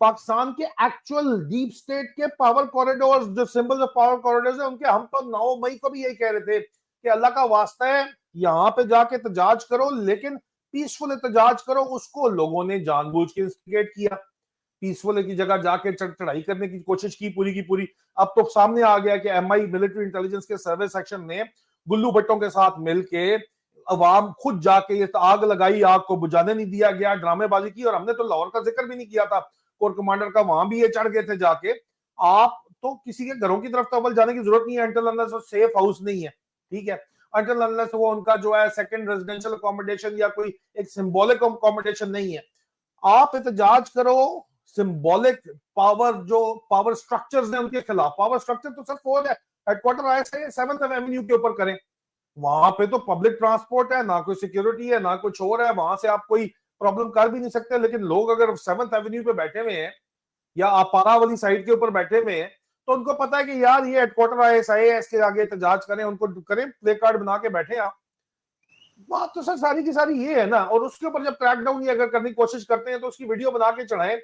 Speaker 1: پاکستان کے ایکچوئل ڈیپ سٹیٹ کے پاور کوریڈورز, جو سمبلز آف پاور کوریڈورز ہیں, ان کے ہم تو 9 مئی کو بھی یہی کہہ رہے تھے کہ اللہ کا واسطہ ہے یہاں پہ جا کے احتجاج کرو, لیکن پیسفل احتجاج کرو. اس کو لوگوں نے جان بوجھ کے انسٹیگیٹ کیا, پیسفل کی جگہ جا کے چڑھائی کرنے کی کوشش کی پوری کی پوری. اب تو سامنے آ گیا کہ ایم آئی ملٹری انٹیلیجنس کے سروے سیکشن نے گلو بٹوں کے ساتھ مل کے عوام خود جا کے یہ آگ لگائی, آگ کو بجھانے نہیں دیا گیا, ڈرامے بازی کی. اور ہم نے تو لاہور کا ذکر بھی نہیں کیا تھا, کور کمانڈر کا, وہاں بھی یہ چڑھ گئے تھے جا کے. آپ تو کسی کے گھروں کی طرف تو اول جانے کی ضرورت نہیں ہے, انٹل انلیس وہ سیف ہاؤس نہیں ہے, ٹھیک ہے, انٹل انلیس وہ ان کا جو ہے سیکنڈ ریزیڈینشل اکوموڈیشن یا کوئی ایک سمبولک اکوموڈیشن نہیں ہے. آپ احتجاج کرو سمبولک پاور, جو پاور سٹرکچرز ہیں ان کے خلاف. پاور سٹرکچر تو صرف وہ ہے, ہیڈ کوارٹر آئے سے 7th ایونیو کے اوپر کریں, وہاں پہ تو پبلک ٹرانسپورٹ ہے, نہ کوئی سیکیورٹی ہے, نہ کچھ اور ہے, وہاں سے آپ کوئی پرابلم کر بھی نہیں سکتے. لیکن لوگ اگر 7th ایونیو پہ بیٹھے ہوئے ہیں یا آپارا والی سائڈ کے اوپر بیٹھے ہوئے ہیں, تو ان کو پتا ہے کہ یار یہ ہیڈ کوارٹر آئے ہے, اس کے آگے احتجاج کریں, ان کو کریں, پلے کارڈ بنا کے بیٹھے. آپ بات تو سر ساری کی ساری یہ ہے نا. اور اس کے اوپر جب کریک ڈاؤن یہ اگر کرنے کی کوشش کرتے ہیں تو اس کی ویڈیو بنا کے چڑھائیں.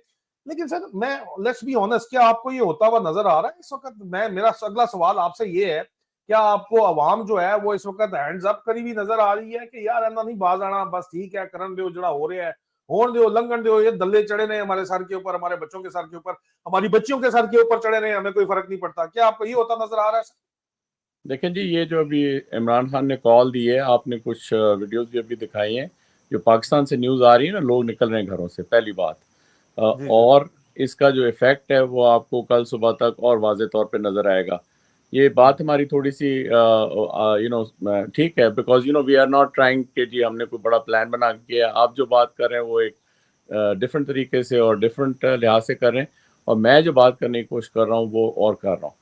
Speaker 1: لیکن سر میں لیٹس بی آنسٹ, کیا آپ کو یہ ہوتا ہوا نظر آ رہا ہے اس وقت؟ میرا اگلا سوال آپ سے یہ ہے, کیا آپ کو عوام جو ہے وہ اس وقت ہینڈز اپ کری ہوئی نظر آ رہی ہے کہ یار اینا نہیں باز آنا, بس ٹھیک ہے کرن دیو, جڑا ہو رہا ہے ہون دیو, لنگن دیو, یہ دلے چڑھے رہے ہمارے سر کے اوپر, ہمارے بچوں کے سر کے اوپر, ہماری بچیوں کے سر کے اوپر چڑھے رہے, ہمیں کوئی فرق نہیں پڑتا؟ کیا آپ کو یہ ہوتا نظر آ رہا ہے سر؟
Speaker 2: دیکھیں جی, یہ جو ابھی عمران خان نے کال دی ہے, آپ نے کچھ ویڈیوز بھی ابھی دکھائی ہیں, جو پاکستان سے نیوز آ رہی ہے نا, لوگ نکل رہے ہیں گھروں سے, پہلی بات. اور اس کا جو ایفیکٹ ہے وہ آپ کو کل صبح تک اور واضح طور پہ نظر آئے گا. یہ بات ہماری تھوڑی سی ٹھیک ہے, because we are not trying کہ جی ہم نے کوئی بڑا پلان بنا کیا. آپ جو بات کر رہے ہیں وہ ایک ڈفرینٹ طریقے سے اور ڈفرینٹ لحاظ سے کر رہے ہیں, اور میں جو بات کرنے کی کوشش کر رہا ہوں وہ اور کر رہا ہوں.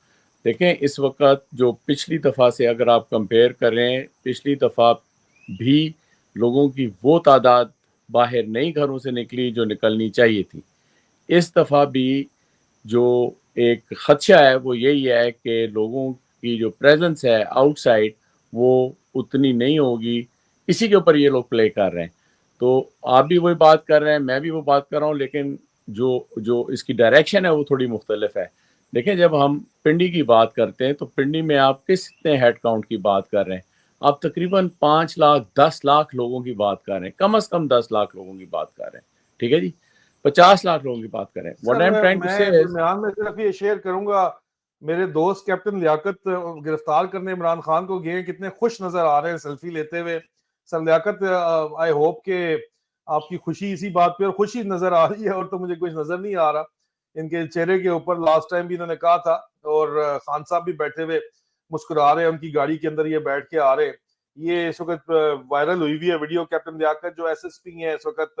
Speaker 2: دیکھیں اس وقت جو پچھلی دفعہ سے اگر آپ کمپیئر کریں, پچھلی دفعہ بھی لوگوں کی وہ تعداد باہر نہیں گھروں سے نکلی جو نکلنی چاہیے تھی. اس دفعہ بھی جو ایک خدشہ ہے وہ یہی ہے کہ لوگوں کی جو پریزنس ہے آؤٹ سائڈ وہ اتنی نہیں ہوگی. اسی کے اوپر یہ لوگ پلے کر رہے ہیں. تو آپ بھی وہی بات کر رہے ہیں, میں بھی وہ بات کر رہا ہوں, لیکن جو اس کی ڈائریکشن ہے وہ تھوڑی مختلف ہے. دیکھیں جب ہم پنڈی کی بات کرتے ہیں تو پنڈی میں آپ کتنے ہیڈ کاؤنٹ کی بات کر رہے ہیں؟ آپ تقریباً 5 لاکھ 10 لاکھ لوگوں کی بات کر رہے ہیں, کم از کم 10 لاکھ لوگوں کی بات کر رہے ہیں, ٹھیک ہے جی, 50 لاکھ لوگوں کی بات کر رہے ہیں.
Speaker 1: میں درمیان میں صرف یہ شیئر کروں گا, میرے دوست کیپٹن لیاقت گرفتار کرنے عمران خان کو گئے, کتنے خوش نظر آ رہے ہیں سیلفی لیتے ہوئے. سر لیاقت, آئی ہوپ کہ آپ کی خوشی اسی بات پہ, اور خوشی نظر آ رہی ہے, اور تو مجھے کچھ نظر نہیں آ رہا ان کے چہرے کے اوپر. لاسٹ ٹائم بھی انہوں نے کہا تھا, اور خان صاحب بھی بیٹھے ہوئے مسکرا رہے ہیں, ان کی گاڑی کے اندر یہ بیٹھ کے آ رہے. یہ اس وقت وائرل ہوئی ہوئی ہے ویڈیو, کیپٹن لیاقت جو ایس ایس پی ہیں اس وقت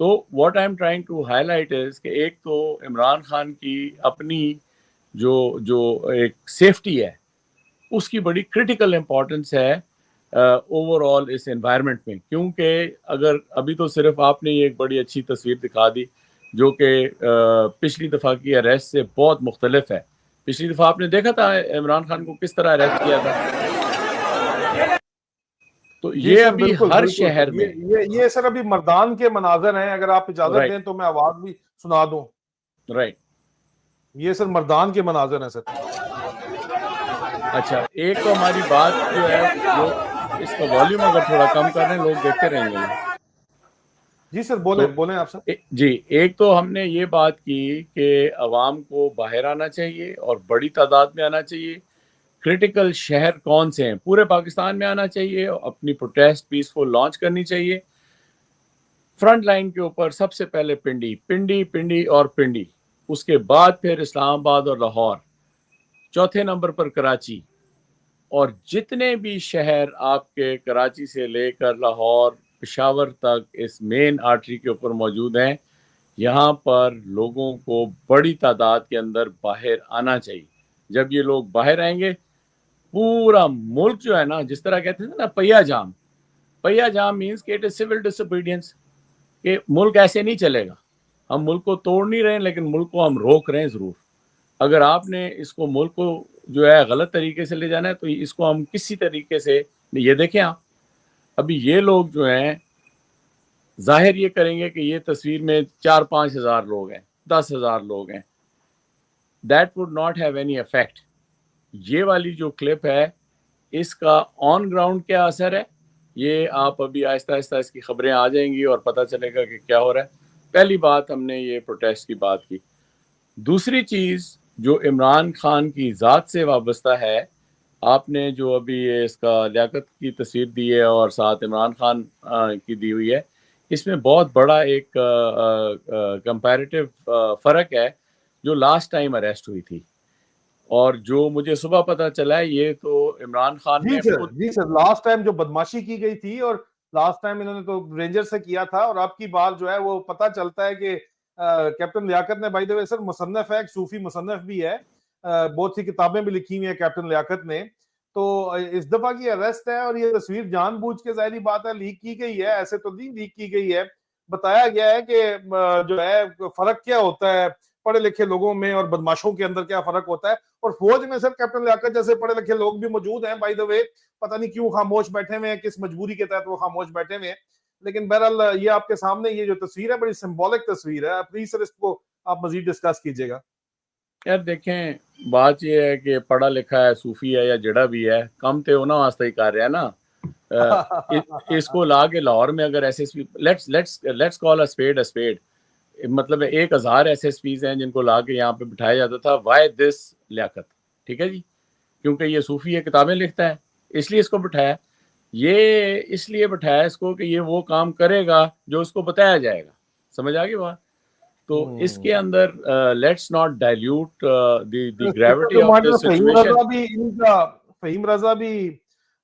Speaker 2: تو what I am trying to highlight is کہ ایک تو عمران خان کی اپنی جو ایک سیفٹی ہے اس کی بڑی کرٹیکل امپورٹنس ہے اوور آل اس انوائرمنٹ میں، کیونکہ اگر ابھی تو صرف آپ نے یہ ایک بڑی اچھی تصویر دکھا دی جو کہ پچھلی دفعہ کی اریسٹ سے بہت مختلف ہے. پچھلی دفعہ آپ نے دیکھا تھا عمران خان کو کس طرح اریسٹ کیا تھا، تو یہ ابھی ہر شہر میں
Speaker 1: یہ سر ابھی مردان کے مناظر ہیں، اگر آپ اجازت دیں تو میں آواز بھی سنا دوں.
Speaker 2: رائٹ،
Speaker 1: یہ سر مردان کے مناظر ہیں سر.
Speaker 2: اچھا، ایک تو ہماری بات جو ہے وہ اس کا والیوم اگر تھوڑا کم کر رہے ہیں لوگ دیکھتے رہیں گے.
Speaker 1: جی سر بولیں آپ سر.
Speaker 2: جی، ایک تو ہم نے یہ بات کی کہ عوام کو باہر آنا چاہیے اور بڑی تعداد میں آنا چاہیے. کرٹیکل شہر کون سے ہیں؟ پورے پاکستان میں آنا چاہیے، اپنی پروٹیسٹ پیسفل لانچ کرنی چاہیے. فرنٹ لائن کے اوپر سب سے پہلے پنڈی اور پنڈی، اس کے بعد پھر اسلام آباد اور لاہور، چوتھے نمبر پر کراچی، اور جتنے بھی شہر آپ کے کراچی سے لے کر لاہور پشاور تک اس مین آرٹری کے اوپر موجود ہیں، یہاں پر لوگوں کو بڑی تعداد کے اندر باہر آنا چاہیے. جب یہ لوگ باہر آئیں گے پورا ملک جو ہے نا، جس طرح کہتے ہیں نا پہیا جام مینس کہ it is civil disobedience, کہ ملک ایسے نہیں چلے گا. ہم ملک کو توڑ نہیں رہے ہیں لیکن ملک کو ہم روک رہے ہیں ضرور. اگر آپ نے اس کو ملک کو جو ہے غلط طریقے سے لے جانا ہے تو اس کو ہم کسی طریقے سے، یہ دیکھیں آپ ابھی یہ لوگ جو ہیں ظاہر یہ کریں گے کہ یہ تصویر میں 4-5 ہزار لوگ ہیں، 10,000 لوگ ہیں، that would not have any effect. یہ والی جو کلپ ہے اس کا آن گراؤنڈ کیا اثر ہے، یہ آپ ابھی آہستہ آہستہ اس کی خبریں آ جائیں گی اور پتہ چلے گا کہ کیا ہو رہا ہے. پہلی بات ہم نے یہ پروٹیسٹ کی بات کی. دوسری چیز جو عمران خان کی ذات سے وابستہ ہے، آپ نے جو ابھی اس کا لیاقت کی تصویر دی ہے اور ساتھ عمران خان کی دی ہوئی ہے، اس میں بہت بڑا ایک کمپیریٹیو فرق ہے جو لاسٹ ٹائم اریسٹ ہوئی تھی اور جو مجھے صبح پتہ چلا ہے. یہ تو عمران خان نے
Speaker 1: جی سر لاسٹ ٹائم جو بدماشی کی گئی تھی اور لاسٹ ٹائم انہوں نے تو رینجر سے کیا تھا، اور آپ کی بات جو ہے وہ پتہ چلتا ہے کہ کیپٹن لیاقت نے، بائی دی وے سر مصنف ہے، ایک صوفی مصنف بھی ہے، بہت سی کتابیں بھی لکھی ہوئی ہیں کیپٹن لیاقت نے. تو اس دفعہ کی اریسٹ ہے اور یہ تصویر جان بوجھ کے ظاہری بات ہے لیک کی گئی ہے، ایسے تو نہیں لیک کی گئی ہے. بتایا گیا ہے کہ جو ہے فرق کیا ہوتا ہے پڑھے لکھے لوگوں میں اور بدماشوں کے اندر کیا فرق ہوتا ہے. اور فوج میں سر کیپٹن لیاقت جیسے پڑھے لکھے لوگ بھی موجود ہیں بائی دا وے، پتہ نہیں کیوں خاموش بیٹھے ہوئے ہیں، کس مجبوری کے تحت وہ خاموش بیٹھے ہوئے ہیں. لیکن بہرحال یہ آپ کے سامنے یہ جو تصویر ہے بڑی سمبولک تصویر ہے. پلیز سر اس کو آپ مزید ڈسکس کیجئے گا.
Speaker 2: یار دیکھیں، بات یہ ہے کہ پڑھا لکھا ہے، صوفی ہے یا جڑا بھی ہے، کم تے ہونا واسطے ہی کر رہا ہے نا. اس کو لا کے لاہور میں اگر S S P, let's call a speed, مطلب 1,000 ایس ایس پیز ہیں جن کو لا کے یہاں پہ بٹھایا جاتا تھا. وائی دس لیاقت؟ ٹھیک ہے جی، کیونکہ یہ صوفی ہے، کتابیں لکھتا ہے، اس لیے اس کو بٹھایا. یہ اس لیے بٹھایا اس کو کہ یہ وہ کام کرے گا جو اس کو بتایا جائے گا. سمجھ آ گئی بات؟ تو اس کے اندر let's not dilute the gravity of the situation.
Speaker 1: Faheem Raza بھی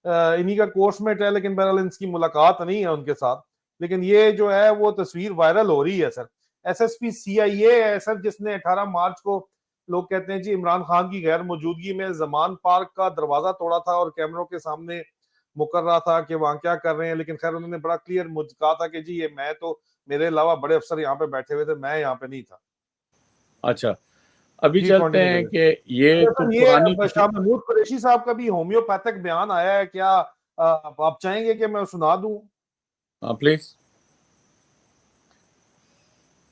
Speaker 1: انہی کا کورس میٹ ہے، لیکن بہرحال ان کی ملاقات نہیں ہے ان کے ساتھ. لیکن یہ جو ہے وہ تصویر وائرل ہو رہی ہے سر. ایس ایس پی سی آئی اے ہے سر جس نے 18 مارچ کو، لوگ کہتے ہیں جی عمران خان کی غیر موجودگی میں زمان پارک کا دروازہ توڑا تھا اور کیمروں کے سامنے مکر رہا تھا کہ وہاں کیا کر رہے ہیں. لیکن خیر انہوں نے بڑا کلیئر کہا تھا کہ جی یہ میں تو، میرے علاوہ بڑے افسر یہاں پہ بیٹھے ہوئے تھے، میں یہاں پہ نہیں تھا.
Speaker 2: اچھا ابھی چلتے ہیں کہ یہ تو پرانی
Speaker 1: شاہ محمود قریشی صاحب کا بھی ہومیوپیتھک بیان آیا ہے، کیا آپ چاہیں گے کہ میں سنا دوں؟
Speaker 2: پلیز.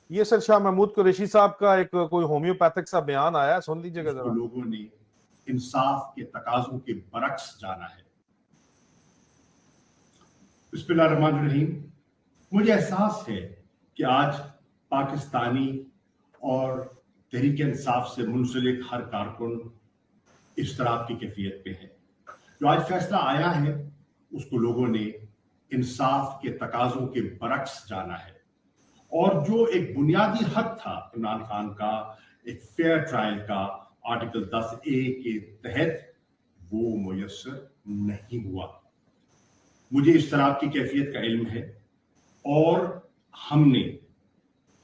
Speaker 1: یہ سر شاہ محمود قریشی صاحب کا ایک کوئی ہومیوپیتھک سا بیان آیا ہے، سن لیجیے گا ذرا.
Speaker 4: لوگوں نے انصاف کے تقاضوں کے برعکس جانا ہے. بسم اللہ الرحمن الرحیم. مجھے احساس ہے کہ آج پاکستانی اور تحریک انصاف سے منسلک ہر کارکن اضطراب کی کیفیت پہ ہے. جو آج فیصلہ آیا ہے اس کو لوگوں نے انصاف کے تقاضوں کے برعکس جانا ہے، اور جو ایک بنیادی حق تھا عمران خان کا، ایک فیئر ٹرائل کا، آرٹیکل 10A کے تحت، وہ میسر نہیں ہوا. مجھے اضطراب کی کیفیت کا علم ہے اور ہم نے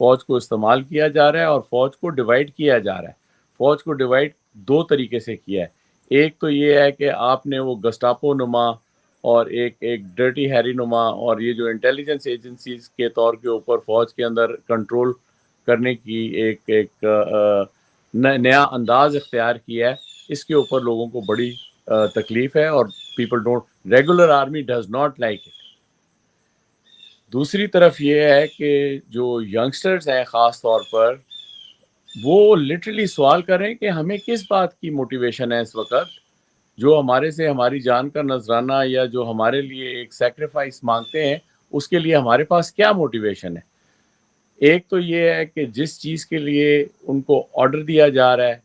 Speaker 2: فوج کو استعمال کیا جا رہا ہے اور فوج کو ڈیوائڈ کیا جا رہا ہے. فوج کو ڈیوائڈ دو طریقے سے کیا ہے. ایک تو یہ ہے کہ آپ نے وہ گسٹاپو نما اور ایک ڈرٹی ہیری نما اور یہ جو انٹیلیجنس ایجنسیز کے طور کے اوپر فوج کے اندر کنٹرول کرنے کی ایک نیا انداز اختیار کیا ہے. اس کے اوپر لوگوں کو بڑی تکلیف ہے اور people don't regular army does not like it. دوسری طرف یہ ہے کہ جو ینگسٹرز ہیں خاص طور پر وہ لٹرلی سوال کریں کہ ہمیں کس بات کی موٹیویشن ہے اس وقت, جو ہمارے سے ہماری جان کا نذرانہ یا جو ہمارے لیے ایک سیکریفائس مانگتے ہیں اس کے لیے ہمارے پاس کیا موٹیویشن ہے. ایک تو یہ ہے کہ جس چیز کے لیے ان کو آرڈر دیا جا رہا ہے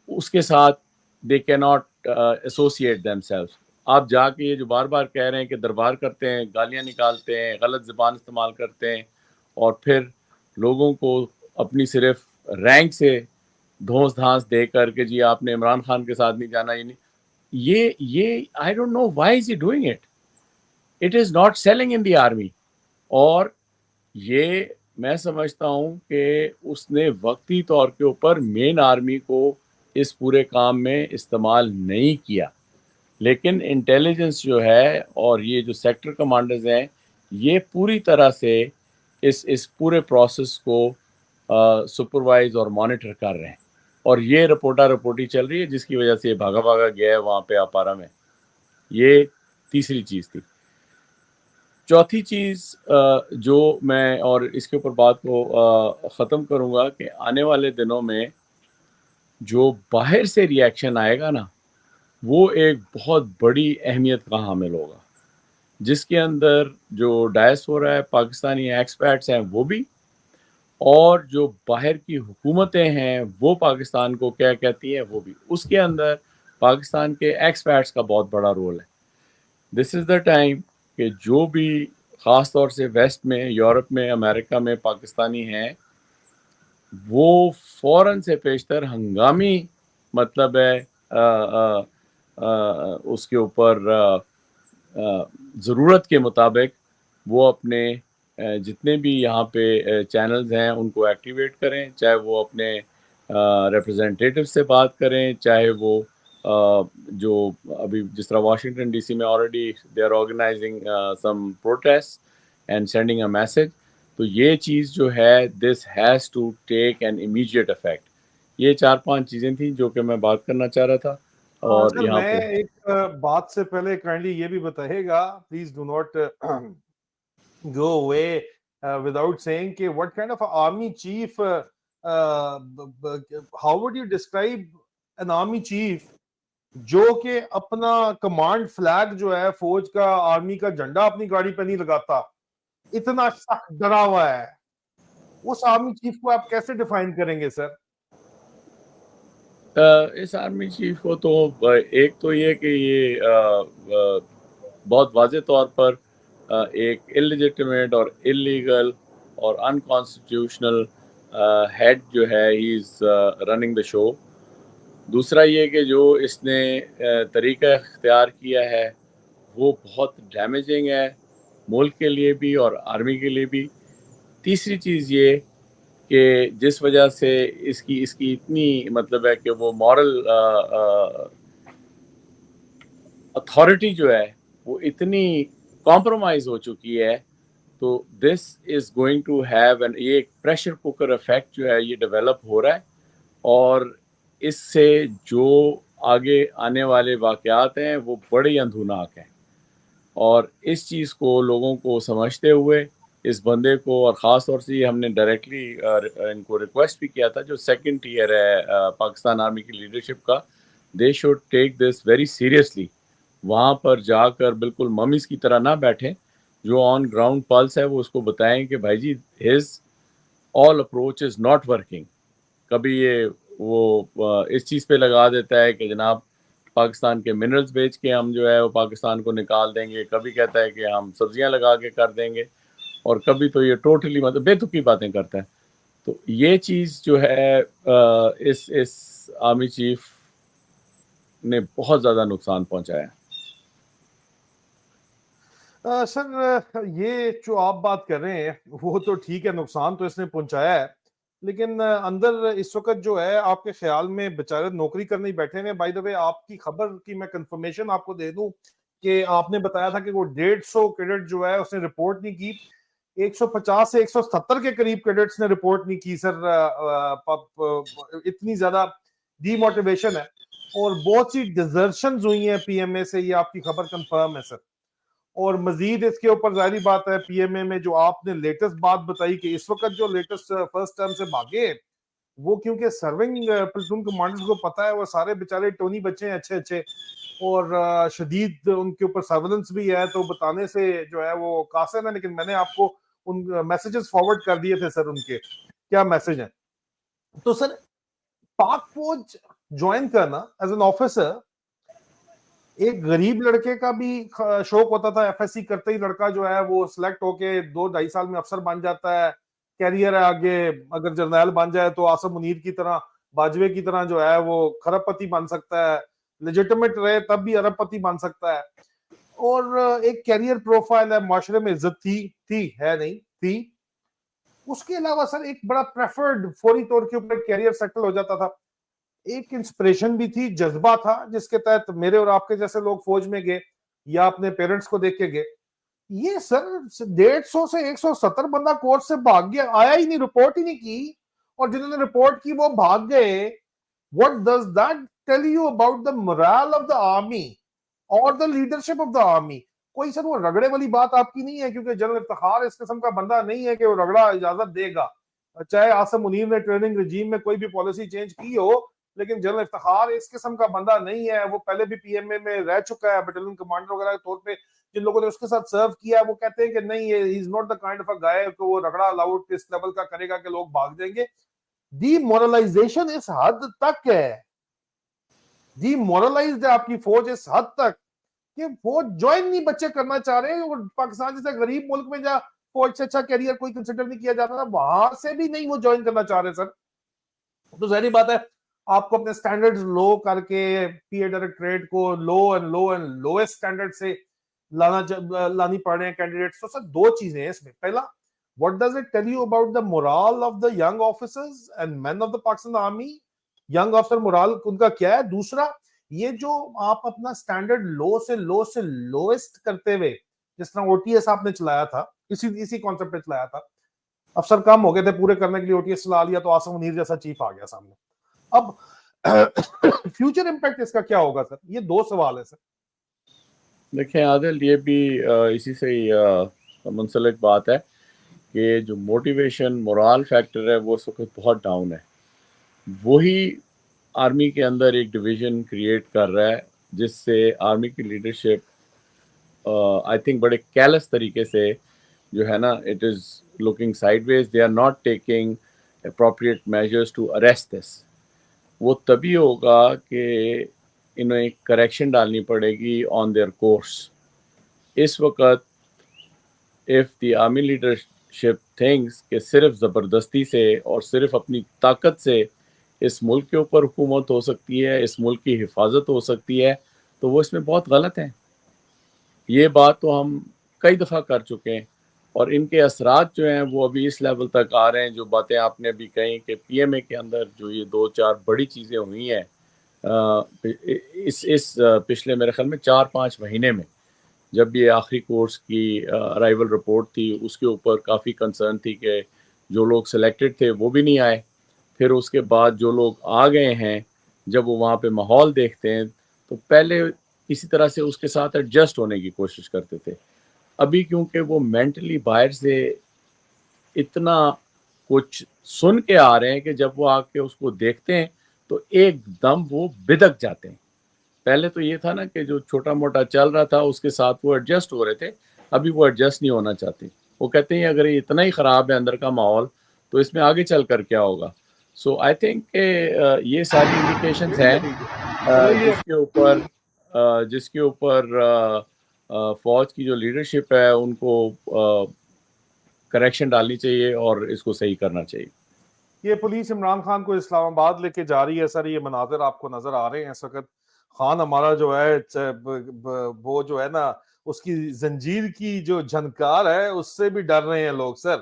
Speaker 2: اس کے ساتھ دے کی ناٹ ایسوسیٹ دیم سیلف. آپ جا کے یہ جو بار بار کہہ رہے ہیں کہ دربار کرتے ہیں, گالیاں نکالتے ہیں, غلط زبان استعمال کرتے ہیں اور پھر لوگوں کو اپنی صرف رینک سے دھونس دھانس دے کر کے جی آپ نے عمران خان کے ساتھ نہیں جانا, یہ I don't know why is he doing it. It is not selling in the army. اور یہ میں سمجھتا ہوں کہ اس نے وقتی طور کے اوپر مین آرمی کو اس پورے کام میں استعمال نہیں کیا, لیکن انٹیلیجنس جو ہے اور یہ جو سیکٹر کمانڈرز ہیں یہ پوری طرح سے اس پورے پروسیس کو سپروائز اور مانیٹر کر رہے ہیں. اور یہ رپورٹی چل رہی ہے جس کی وجہ سے یہ بھاگا گیا ہے وہاں پہ اپارا میں. یہ تیسری چیز تھی. چوتھی چیز جو میں اور اس کے اوپر بات کو ختم کروں گا کہ آنے والے دنوں میں جو باہر سے ری ایکشن آئے گا نا وہ ایک بہت بڑی اہمیت کا حامل ہوگا, جس کے اندر جو ڈائس ہو رہا ہے پاکستانی ایکسپیٹس ہیں وہ بھی, اور جو باہر کی حکومتیں ہیں وہ پاکستان کو کیا کہتی ہیں وہ بھی. اس کے اندر پاکستان کے ایکسپیٹس کا بہت بڑا رول ہے. دس از دا ٹائم کہ جو بھی خاص طور سے ویسٹ میں, یورپ میں, امریکہ میں پاکستانی ہیں وہ فوراً سے پیشتر ہنگامی مطلب ہے اس کے اوپر ضرورت کے مطابق وہ اپنے جتنے بھی یہاں پہ چینلز ہیں ان کو ایکٹیویٹ کریں, چاہے وہ اپنے ریپرزینٹیٹیو سے بات کریں, چاہے وہ جو ابھی جس طرح واشنگٹن ڈی سی میں already they are organising some protest and sending a message. تو یہ چیز جو ہے this has to take an immediate effect. یہ 4-5 چیزیں تھیں جو کہ میں بات کرنا چاہ رہا تھا. اور
Speaker 1: سر
Speaker 2: یہاں
Speaker 1: میں
Speaker 2: پہ
Speaker 1: ایک بات سے پہلے کائنڈلی یہ بھی بتائیے گا, please do not go away without saying کہ what kind of army chief how would you describe an army chief جو کہ اپنا کمانڈ فلیگ جو ہے فوج کا, آرمی کا جھنڈا اپنی گاڑی پہ نہیں لگاتا, اتنا سخت ڈرا ہوا ہے, اس آرمی چیف کو آپ کیسے ڈیفائن کریں گے سر؟
Speaker 2: اس آرمی چیف کو تو ایک تو یہ کہ یہ بہت واضح طور پر ایک انلیجیٹمیٹ اور انلیگل اور انکانسٹیٹیوشنل ہیڈ جو ہے ہی از رننگ دا شو. دوسرا یہ کہ جو اس نے طریقہ اختیار کیا ہے وہ بہت ڈیمیجنگ ہے ملک کے لیے بھی اور آرمی کے لیے بھی. تیسری چیز یہ کہ جس وجہ سے اس کی اتنی مطلب ہے کہ وہ مورل اتھارٹی جو ہے وہ اتنی کمپرومائز ہو چکی ہے, تو this is going to have an یہ ایک پریشر کوکر افیکٹ جو ہے یہ ڈیولپ ہو رہا ہے, اور اس سے جو آگے آنے والے واقعات ہیں وہ بڑے اندھوناک ہیں. اور اس چیز کو لوگوں کو سمجھتے ہوئے اس بندے کو, اور خاص طور سے ہم نے ڈائریکٹلی ان کو ریکویسٹ بھی کیا تھا جو سیکنڈ ٹیئر ہے پاکستان آرمی کی لیڈرشپ کا, they should take this very seriously. وہاں پر جا کر بالکل ممیز کی طرح نہ بیٹھیں, جو آن گراؤنڈ پلس ہے وہ اس کو بتائیں کہ بھائی جی his all approach is not working. کبھی یہ وہ اس چیز پہ لگا دیتا ہے کہ جناب پاکستان کے منرلز بیچ کے ہم جو ہے وہ پاکستان کو نکال دیں گے, کبھی کہتا ہے کہ ہم سبزیاں لگا کے کر دیں گے, اور کبھی تو یہ ٹوٹلی مطلب بے تکی باتیں کرتا ہے. تو یہ چیز جو ہے اس آرمی چیف نے بہت زیادہ نقصان پہنچایا.
Speaker 1: سر یہ جو آپ بات کر رہے ہیں وہ تو ٹھیک ہے، نقصان تو اس نے پہنچایا ہے، لیکن اندر اس وقت جو ہے آپ کے خیال میں بیچارے نوکری کرنے ہی بیٹھے ہیں. بائی دا وے آپ کی خبر کی میں کنفرمیشن آپ کو دے دوں کہ آپ نے بتایا تھا کہ وہ 150 کیڈٹ جو ہے اس نے رپورٹ نہیں کی. 150 سے 170 کے قریب کیڈٹس نے رپورٹ نہیں کی سر. اتنی زیادہ ڈی موٹیویشن ہے اور بہت سی ڈیزرشنز ہوئی ہیں پی ایم اے سے. یہ آپ کی خبر کنفرم ہے سر. اور مزید اس کے اوپر ظاہری بات ہے پی ایم اے میں جو آپ نے لیٹسٹ بات بتائی کہ اس وقت جو لیٹسٹ فرسٹ ٹرم سے بھاگے وہ کیونکہ سرونگ پلٹون کمانڈرز کو پتا ہے وہ سارے بیچارے ٹونی بچے ہیں اچھے اچھے اور شدید ان کے اوپر سرولنس بھی ہے، تو بتانے سے جو ہے وہ قاصر ہے. لیکن میں نے آپ کو ان میسیجز فارورڈ کر دیے تھے سر. ان کے کیا میسج ہیں؟ تو سر پاک فوج جوائن کرنا ایز این آفیسر ایک غریب لڑکے کا بھی شوق ہوتا تھا. ایف ایس سی کرتے ہی لڑکا جو ہے وہ سلیکٹ ہو کے 2-2.5 سال میں افسر بن جاتا ہے، کیریئر ہے آگے. اگر جرنیل بن جائے تو آصف منیر کی طرح باجوے کی طرح جو ہے وہ کھرب پتی بن سکتا ہے، لیجیٹمیٹ رہے تب بھی ارب پتی بن سکتا ہے. اور ایک کیریئر پروفائل ہے، معاشرے میں عزت تھی ہے نہیں تھی. اس کے علاوہ سر ایک بڑا پریفرڈ فوری طور کے اوپر کیریئر سیٹل ہو جاتا تھا. ایک انسپریشن بھی تھی، جذبہ تھا جس کے تحت میرے اور آپ کے جیسے لوگ فوج میں گئے یا اپنے پیرنٹس کو دیکھ کے گئے. یہ سر 150 سے 170 بندہ کورس سے بھاگ گیا، آیا ہی نہیں، رپورٹ ہی نہیں کی. اور جنہوں نے رپورٹ کی وہ بھاگ گئے. What does that tell you about the morale of the army or the leadership of the army? کوئی سر وہ رگڑے والی بات آپ کی نہیں ہے، کیونکہ جنرل افتخار اس قسم کا بندہ نہیں ہے کہ وہ رگڑا اجازت دے گا. چاہے آصف منیر نے ٹریننگ رجیم میں کوئی بھی پالیسی چینج کی ہو، لیکن جنرل افتخار اس قسم کا بندہ نہیں ہے. وہ پہلے بھی پی ایم اے میں رہ چکا ہے بٹالین کمانڈر وغیرہ کے طور پہ. جن لوگوں نے اس کے ساتھ سرو کیا ہے وہ کہتے ہیں کہ نہیں he is not the kind of a guy کہ وہ رگڑا الاؤڈ اس لیول کا کرے گا کہ لوگ بھاگ جائیں گے. ڈی مورلائزیشن اس حد تک ہے، ڈی مورلائزڈ ہے آپ کی فوج اس حد تک کہ فوج جوائن نہیں بچے کرنا چاہ رہے. اور پاکستان جیسے غریب ملک میں جہاں فوج سے اچھا کیریئر کوئی کنسیڈر نہیں کیا جاتا تھا، وہاں سے بھی نہیں وہ جوائن کرنا چاہ رہے سر. تو ظاہری بات ہے آپ کو اپنے سٹینڈرڈز لو کر کے پی اے ڈائریکٹریٹ کو لو اینڈ لویسٹ سٹینڈرڈ سے لانی پڑ رہے ہیں کینڈیڈیٹس. تو سر دو چیزیں ہیں اس میں. پہلا، what does it tell you about the morale of the young officers and men of the Pakistan Army? Young officer morale ان کا کیا ہے. دوسرا، یہ جو آپ اپنا سٹینڈرڈ لو سے لویسٹ کرتے ہوئے جس طرح او ٹی ایس آپ نے چلایا تھا، اسی کانسیپٹ پہ چلایا تھا، افسر کم ہو گئے تھے پورے کرنے کے لیے، او ٹی ایس چلا لیا تو آصف منیر جیسا چیف آ گیا سامنے. اب فیوچر امپیکٹ اس کا کیا ہوگا سر؟ یہ دو سوال ہے سر.
Speaker 2: دیکھیں عادل، یہ بھی اسی سے ہی منسلک بات ہے کہ جو موٹیویشن مورال فیکٹر ہے وہ اس وقت بہت ڈاؤن ہے. وہی آرمی کے اندر ایک ڈویژن کریٹ کر رہا ہے جس سے آرمی کی لیڈرشپ آئی تھنک بڑے کیلس طریقے سے جو ہے نا it is looking sideways. They are not taking appropriate measures to arrest this. وہ تبھی ہوگا کہ انہیں ایک کریکشن ڈالنی پڑے گی آن دیئر کورس. اس وقت if the army leadership thinks کہ صرف زبردستی سے اور صرف اپنی طاقت سے اس ملک کے اوپر حکومت ہو سکتی ہے، اس ملک کی حفاظت ہو سکتی ہے، تو وہ اس میں بہت غلط ہیں. یہ بات تو ہم کئی دفعہ کر چکے ہیں اور ان کے اثرات جو ہیں وہ ابھی اس لیول تک آ رہے ہیں. جو باتیں آپ نے ابھی کہیں کہ پی ایم اے کے اندر جو یہ 2-4 بڑی چیزیں ہوئی ہیں اس پچھلے میرے خیال میں 4-5 مہینے میں، جب یہ آخری کورس کی ارائیول رپورٹ تھی اس کے اوپر کافی کنسرن تھی کہ جو لوگ سلیکٹڈ تھے وہ بھی نہیں آئے. پھر اس کے بعد جو لوگ آ گئے ہیں جب وہ وہاں پہ ماحول دیکھتے ہیں تو پہلے کسی طرح سے اس کے ساتھ ایڈجسٹ ہونے کی کوشش کرتے تھے. ابھی کیونکہ وہ مینٹلی باہر سے اتنا کچھ سن کے آ رہے ہیں کہ جب وہ آ کے اس کو دیکھتے ہیں تو ایک دم وہ بدک جاتے ہیں. پہلے تو یہ تھا نا کہ جو چھوٹا موٹا چل رہا تھا اس کے ساتھ وہ ایڈجسٹ ہو رہے تھے، ابھی وہ ایڈجسٹ نہیں ہونا چاہتے. وہ کہتے ہیں اگر یہ اتنا ہی خراب ہے اندر کا ماحول تو اس میں آگے چل کر کیا ہوگا. سو آئی تھنک کہ یہ ساری انڈیکیشنز ہیں جس کے اوپر فوج کی جو لیڈرشپ ہے ان کو کریکشن ڈالنی چاہیے اور اس کو صحیح کرنا چاہیے.
Speaker 1: یہ پولیس عمران خان کو اسلام آباد لے کے جا رہی ہے سر. یہ مناظر آپ کو نظر آ رہے ہیں اس وقت. خان ہمارا جو ہے وہ جو ہے نا اس کی زنجیر کی جو جھنکار ہے اس سے بھی ڈر رہے ہیں لوگ سر.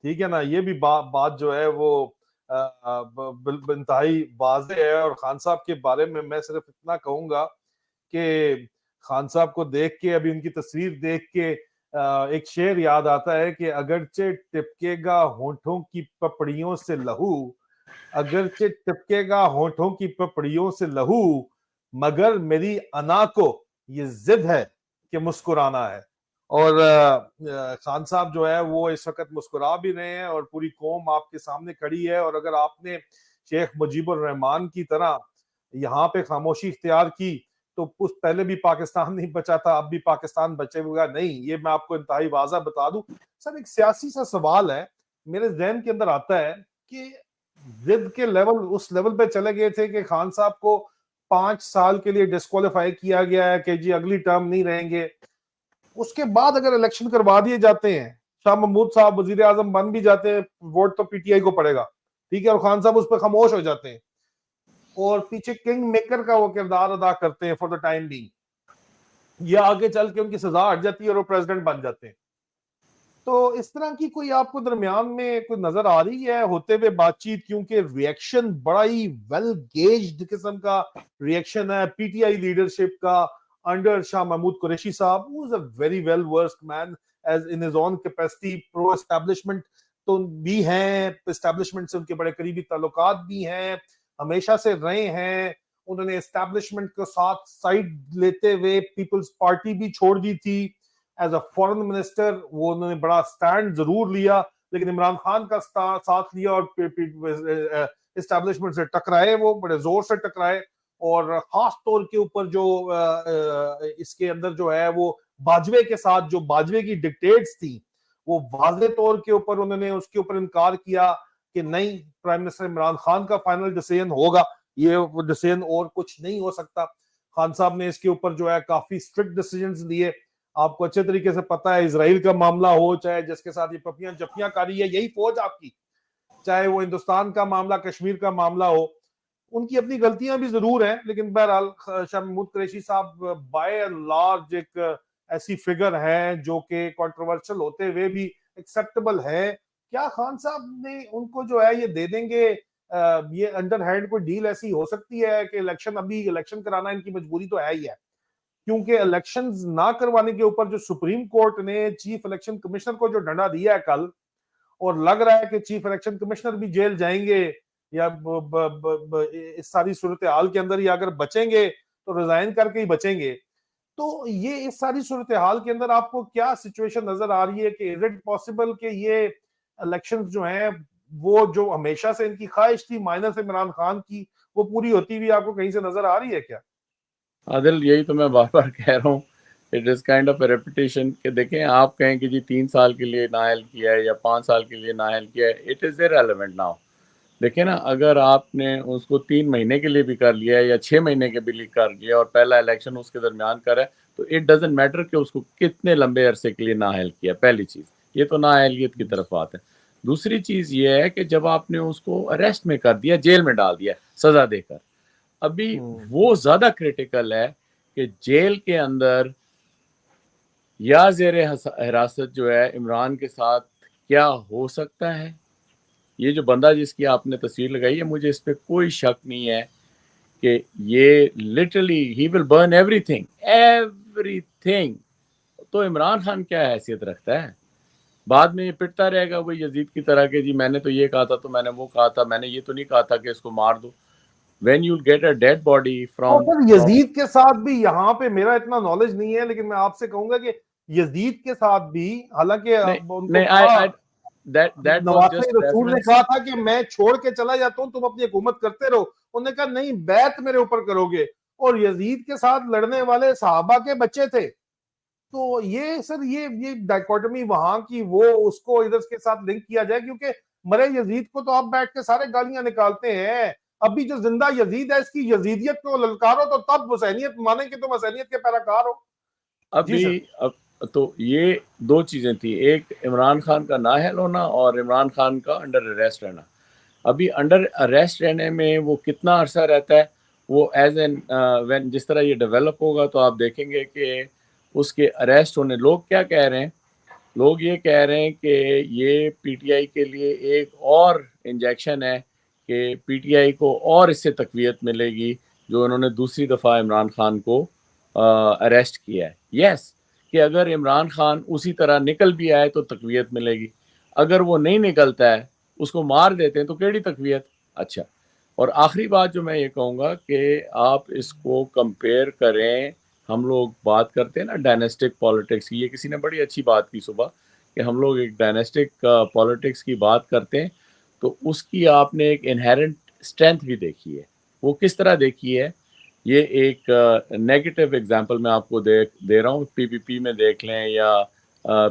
Speaker 1: ٹھیک ہے نا, یہ بھی بات جو ہے وہ انتہائی واضح ہے. اور خان صاحب کے بارے میں صرف اتنا کہوں گا کہ خان صاحب کو دیکھ کے, ابھی ان کی تصویر دیکھ کے ایک شعر یاد آتا ہے کہ اگرچہ ٹپکے گا ہونٹوں کی پپڑیوں سے لہو, اگرچہ ٹپکے گا ہونٹوں کی پپڑیوں سے لہو, مگر میری انا کو یہ ضد ہے کہ مسکرانا ہے. اور خان صاحب جو ہے وہ اس وقت مسکرا بھی رہے ہیں اور پوری قوم آپ کے سامنے کھڑی ہے. اور اگر آپ نے شیخ مجیب الرحمان کی طرح یہاں پہ خاموشی اختیار کی تو پہلے بھی پاکستان نہیں بچا تھا, اب بھی پاکستان بچے ہوگا نہیں. یہ میں آپ کو انتہائی واضح بتا دوں سر. ایک سیاسی سا سوال ہے میرے ذہن کے اندر آتا ہے کہ ضد کے لیول اس لیول پہ چلے گئے تھے کہ خان صاحب کو 5 سال کے لیے ڈسکوالیفائی کیا گیا ہے کہ جی اگلی ٹرم نہیں رہیں گے. اس کے بعد اگر الیکشن کروا دیے جاتے ہیں, شاہ محمود صاحب وزیر اعظم بن بھی جاتے ہیں, ووٹ تو پی ٹی آئی کو پڑے گا, ٹھیک ہے, اور خان صاحب اس پہ خاموش ہو جاتے ہیں اور پیچھے کنگ میکر کا وہ کردار ادا کرتے ہیں فار دا ٹائم بینگ, یا آگے چل کے ان کی سزا ہٹ جاتی ہے اور وہ پریزیڈنٹ بن جاتے ہیں. تو اس طرح کی کوئی آپ کو درمیان میں کوئی نظر آ رہی ہے ہوتے ہوئے بات چیت؟ کیونکہ ریئیکشن بڑا ہی ویل گیجڈ قسم کا ریئیکشن ہے پی ٹی آئی لیڈرشپ کا انڈر شاہ محمود قریشی صاحب, who is a very well versed man as in his own capacity, pro establishment تو بھی ہیں, اسٹیبلشمنٹ سے ان کے بڑے قریبی تعلقات بھی ہیں, ہمیشہ سے رہے ہیں. انہوں نے اسٹیبلشمنٹ کے ساتھ سائڈ لیتے ہوئے پیپلز پارٹی بھی چھوڑ دی تھی. ایز اے فورن منسٹر وہ انہوں نے بڑا سٹینڈ ضرور لیا, لیکن عمران خان کا ساتھ لیا اور اسٹیبلشمنٹ سے ٹکرائے, وہ بڑے زور سے ٹکرائے. اور خاص طور کے اوپر جو اس کے اندر جو ہے وہ باجوے کے ساتھ جو باجوے کی ڈکٹیٹس تھی وہ واضح طور کے اوپر انہوں نے اس کے اوپر انکار کیا کہ نہیں, پرائم منسٹر عمران خان کا فائنل ڈیسیژن ہوگا, یہ ڈیسیژن اور کچھ نہیں ہو سکتا. خان صاحب نے اس کے اوپر جو ہے کافی اسٹرکٹ ڈیسیژنز لیے. آپ کو اچھے طریقے سے پتا ہے اسرائیل کا معاملہ ہو, چاہے جس کے ساتھ یہ پپیاں جفیاں کاری ہے یہی فوج آپ کی, چاہے وہ ہندوستان کا معاملہ, کشمیر کا معاملہ ہو, ان کی اپنی غلطیاں بھی ضرور ہیں, لیکن بہرحال شاہ محمود قریشی صاحب بائی اینڈ لارج ایک ایسی فگر ہیں جو کہ کنٹروورشل ہوتے ہوئے بھی ایکسیپٹیبل ہے. کیا خان صاحب نے ان کو جو ہے یہ دے دیں گے, یہ انڈر ہینڈ کوئی ڈیل ایسی ہو سکتی ہے کہ الیکشن کرانا ان کی مجبوری تو ہے ہی ہے, کیونکہ الیکشنز نہ کروانے کے اوپر جو سپریم کورٹ نے چیف الیکشن کمشنر کو جو ڈنڈا دیا ہے کل, اور لگ رہا ہے کہ چیف الیکشن کمشنر بھی جیل جائیں گے یا اس ساری صورتحال کے اندر, یا اگر بچیں گے تو ریزائن کر کے ہی بچیں گے. تو یہ اس ساری صورتحال کے اندر آپ کو کیا سچویشن نظر آ رہی ہے کہ از اٹ پاسبل کہ یہ الیکشنز جو ہیں وہ جو ہمیشہ سے ان کی خواہش تھی مائنس عمران خان کی, وہ پوری ہوتی ہوئی آپ کو کہیں سے نظر آ رہی ہے کیا؟
Speaker 2: عادل, یہی تو میں بار بار کہہ رہا ہوں, it is kind of a repetition کہ دیکھیں آپ کہیں کہ جی 3 سال کے لیے نااہل کیا ہے یا 5 سال کے لیے نااہل کیا ہے, اٹ از irrelevant now. دیکھیں نا, اگر آپ نے اس کو 3 مہینے کے لیے بھی کر لیا ہے یا 6 مہینے کے بھی لیے کر لیا اور پہلا الیکشن اس کے درمیان کرا ہے, تو اٹ ڈزنٹ میٹر کہ اس کو کتنے لمبے عرصے کے لیے نااہل کیا. پہلی چیز یہ تو نااہلیت کی طرف بات ہے. دوسری چیز یہ ہے کہ جب آپ نے اس کو اریسٹ میں کر دیا, جیل میں ڈال دیا سزا دے کر, ابھی وہ زیادہ کریٹیکل ہے کہ جیل کے اندر یا زیر حراست جو ہے عمران کے ساتھ کیا ہو سکتا ہے. یہ جو بندہ جس کی آپ نے تصویر لگائی ہے, مجھے اس پہ کوئی شک نہیں ہے کہ یہ لٹرلی ہی ول برن ایوری تھنگ. تو عمران خان کیا حیثیت رکھتا ہے؟ بعد میں یہ پٹتا رہے گا وہ یزید کی طرح کہ جی میں نے تو یہ کہا تھا, تو میں نے وہ کہا تھا, میں نے یہ تو نہیں کہا تھا کہ اس کو مار دو. when you'll get a dead body from
Speaker 1: یزید کے ساتھ بھی, یہاں پہ میرا اتنا نالج نہیں ہے لیکن میں آپ سے کہوں گا کہ یزید کے ساتھ بھی, حالانکہ نواز رسول نے کہا تھا کہ میں چھوڑ کے چلا جاتا ہوں, تم اپنی حکومت کرتے رہو, انہوں نے کہا نہیں بیعت میرے اوپر کرو گے, اور یزید کے ساتھ لڑنے والے صحابہ کے بچے تھے. تو یہ سر یہ ڈائیکوٹمی وہاں کی, وہ اس کو ادھر کے ساتھ لنک کیا جائے, کیونکہ مرے یزید کو تو آپ بیٹھ کے سارے گالیاں نکالتے ہیں, ابھی جو زندہ یزید ہے اس کی یزیدیت کو للکارو تو تب حسینیت مانیں کہ تم حسینیت کے پیروکار ہو.
Speaker 2: ابھی تو یہ 2 چیزیں تھیں, ایک عمران خان کا نااہل ہونا اور عمران خان کا انڈر اریسٹ رہنا. ابھی انڈر اریسٹ رہنے میں وہ کتنا عرصہ رہتا ہے, وہ ایز این جس طرح یہ ڈیولپ ہوگا تو آپ دیکھیں گے کہ اس کے اریسٹ ہونے. لوگ کیا کہہ رہے ہیں؟ لوگ یہ کہہ رہے ہیں کہ یہ پی ٹی آئی کے لیے ایک اور انجیکشن ہے کہ پی ٹی آئی کو اور اس سے تقویت ملے گی جو انہوں نے دوسری دفعہ عمران خان کو اریسٹ کیا ہے. یس کہ اگر عمران خان اسی طرح نکل بھی آئے تو تقویت ملے گی. اگر وہ نہیں نکلتا ہے, اس کو مار دیتے ہیں تو کیڑی تقویت. اچھا, اور آخری بات جو میں یہ کہوں گا کہ آپ اس کو کمپیئر کریں. ہم لوگ بات کرتے ہیں نا ڈائنیسٹک پالیٹکس کی, یہ کسی نے بڑی اچھی بات کی صبح کہ ہم لوگ ایک ڈائنیسٹک پالیٹکس کی بات کرتے ہیں, تو اس کی آپ نے ایک انہیرنٹ اسٹرینتھ بھی دیکھی ہے. وہ کس طرح دیکھی ہے؟ یہ ایک نیگیٹو ایگزامپل میں آپ کو دے رہا ہوں. پی پی پی میں دیکھ لیں یا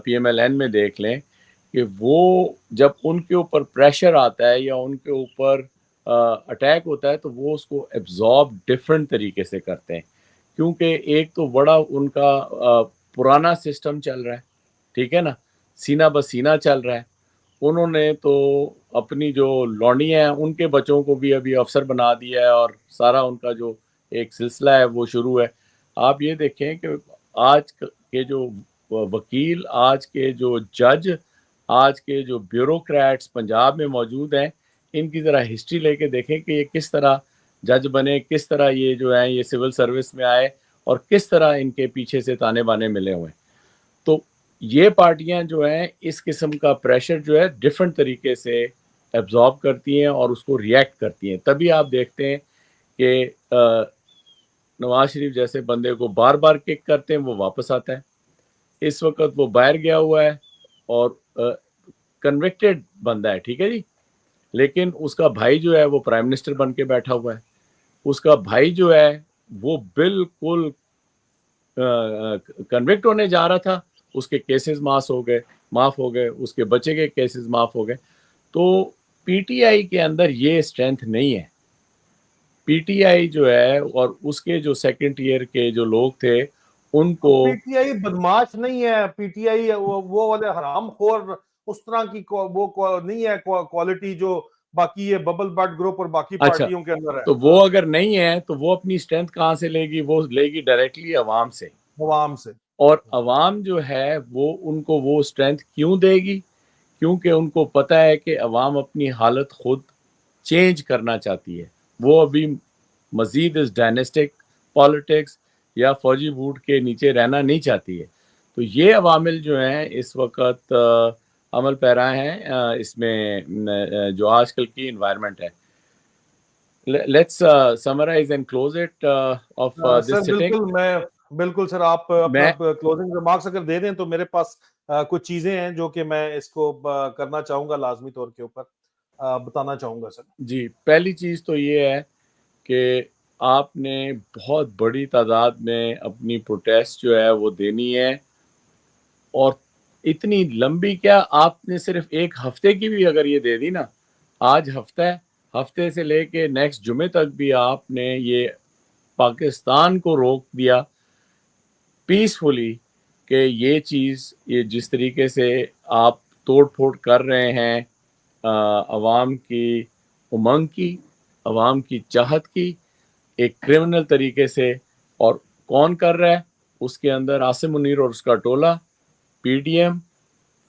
Speaker 2: پی ایم ایل این میں دیکھ لیں کہ وہ جب ان کے اوپر پریشر آتا ہے یا ان کے اوپر اٹیک ہوتا ہے تو وہ اس کو ایبزارب ڈفرینٹ طریقے سے کرتے ہیں, کیونکہ ایک تو بڑا ان کا پرانا سسٹم چل رہا ہے, ٹھیک ہے نا, سینہ بسینہ چل رہا ہے. انہوں نے تو اپنی جو لونڈیاں ہیں ان کے بچوں کو بھی ابھی افسر بنا دیا ہے اور سارا ان کا جو ایک سلسلہ ہے وہ شروع ہے. آپ یہ دیکھیں کہ آج کے جو وکیل, آج کے جو جج, آج کے جو بیوروکریٹس پنجاب میں موجود ہیں, ان کی ذرا ہسٹری لے کے دیکھیں کہ یہ کس طرح جج بنے, کس طرح یہ جو ہیں یہ سول سروس میں آئے اور کس طرح ان کے پیچھے سے تانے بانے ملے ہوئے ہیں. تو یہ پارٹیاں جو ہیں اس قسم کا پریشر جو ہے ڈفرینٹ طریقے سے ایبزارب کرتی ہیں اور اس کو ریئیکٹ کرتی ہیں. تبھی آپ دیکھتے ہیں کہ نواز شریف جیسے بندے کو بار بار کک کرتے ہیں وہ واپس آتا ہے. اس وقت وہ باہر گیا ہوا ہے اور کنوکٹڈ بندہ ہے, ٹھیک ہے جی, لیکن اس کا بھائی جو ہے وہ پرائم منسٹر بن کے بیٹھا ہوا ہے. اس کا بھائی جو ہے وہ بالکل کنوکٹ ہونے جا رہا تھا, اس کے کیسز معاف ہو گئے, اس کے بچے کے کیسز معاف ہو گئے. تو پی ٹی آئی کے اندر یہ اسٹرینتھ نہیں ہے. پی ٹی آئی جو ہے اور اس کے جو سیکنڈ ایئر کے جو لوگ تھے ان کو,
Speaker 1: پی ٹی آئی بدماش نہیں ہے, پی ٹی آئی وہ والے حرام خور اس طرح کی وہ نہیں ہے کوالٹی جو باقی یہ ببل بٹ گروپ اور باقی
Speaker 2: اچھا
Speaker 1: پارٹیوں کے اندر ہے.
Speaker 2: تو وہ اگر نہیں ہے تو وہ اپنی اسٹرینتھ کہاں سے لے گی؟ وہ لے گی ڈائریکٹلی عوام سے.
Speaker 1: عوام سے.
Speaker 2: اور عوام جو ہے وہ ان کو وہ اسٹرینتھ کیوں دے گی؟ کیونکہ ان کو پتہ ہے کہ عوام اپنی حالت خود چینج کرنا چاہتی ہے. وہ ابھی مزید اس ڈائنیسٹک پالیٹکس یا فوجی بوٹ کے نیچے رہنا نہیں چاہتی ہے. تو یہ عوامل جو ہیں اس وقت عمل پیرا ہیں اس میں جو آج کل کی انوائرمنٹ ہے. Let's summarise and close it off this sitting.
Speaker 1: بالکل سر, آپ اپنا کلوزنگ ریمارکس اگر دے دیں تو میرے پاس کچھ چیزیں ہیں جو کہ میں اس کو کرنا چاہوں گا, لازمی طور کے اوپر بتانا چاہوں گا سر.
Speaker 2: جی, پہلی چیز تو یہ ہے کہ آپ نے بہت بڑی تعداد میں اپنی پروٹیسٹ جو ہے وہ دینی ہے, اور اتنی لمبی کیا, آپ نے صرف ایک ہفتے کی بھی اگر یہ دے دی نا, آج ہفتہ ہے, ہفتے سے لے کے نیکسٹ جمعے تک بھی آپ نے یہ پاکستان کو روک دیا پیسفلی کہ یہ چیز, یہ جس طریقے سے آپ توڑ پھوڑ کر رہے ہیں عوام کی امنگ کی, عوام کی چاہت کی, ایک کرمنل طریقے سے. اور کون کر رہا ہے اس کے اندر؟ عاصم منیر اور اس کا ٹولہ, پی ڈی ایم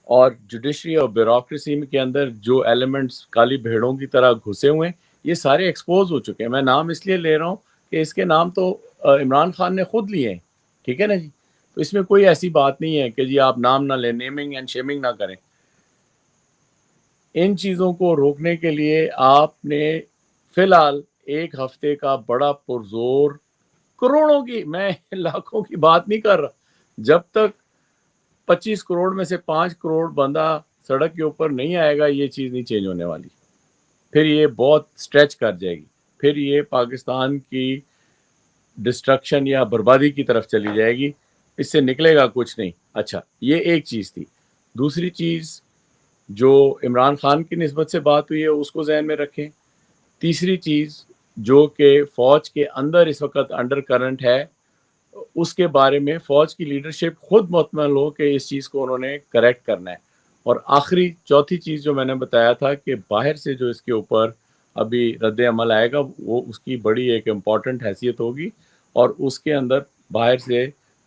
Speaker 2: اور جوڈیشری اور بیوروکریسی کے اندر جو ایلیمنٹس کالی بھیڑوں کی طرح گھسے ہوئے ہیں, یہ سارے ایکسپوز ہو چکے ہیں. میں نام اس لیے لے رہا ہوں کہ اس کے نام تو عمران خان نے خود لیے ہیں, ٹھیک ہے نا جی. تو اس میں کوئی ایسی بات نہیں ہے کہ جی آپ نام نہ لیں, نیمنگ اینڈ شیمنگ نہ کریں. ان چیزوں کو روکنے کے لیے آپ نے فی الحال ایک ہفتے کا بڑا پرزور, کروڑوں کی, میں لاکھوں کی بات نہیں کر رہا, جب تک 25 کروڑ میں سے 5 کروڑ بندہ سڑک کے اوپر نہیں آئے گا یہ چیز نہیں چینج ہونے والی. پھر یہ بہت سٹریچ کر جائے گی, پھر یہ پاکستان کی ڈسٹرکشن یا بربادی کی طرف چلی جائے گی, اس سے نکلے گا کچھ نہیں. اچھا, یہ ایک چیز تھی. دوسری چیز جو عمران خان کی نسبت سے بات ہوئی ہے اس کو ذہن میں رکھیں. تیسری چیز جو کہ فوج کے اندر اس وقت انڈر کرنٹ ہے, اس کے بارے میں فوج کی لیڈرشپ خود مطمئن ہو کہ اس چیز کو انہوں نے کریکٹ کرنا ہے. اور آخری چوتھی چیز جو میں نے بتایا تھا کہ باہر سے جو اس کے اوپر ابھی رد عمل آئے گا وہ اس کی بڑی ایک امپورٹنٹ حیثیت ہوگی, اور اس کے اندر باہر سے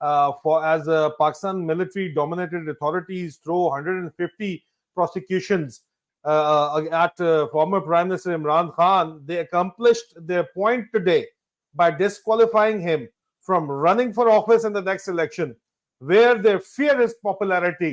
Speaker 1: as Pakistan military dominated authorities throw 150 prosecutions at former Prime Minister Imran Khan, they accomplished their point today by disqualifying him from running for office in the next election, where their fear is popularity.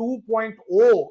Speaker 1: 2.0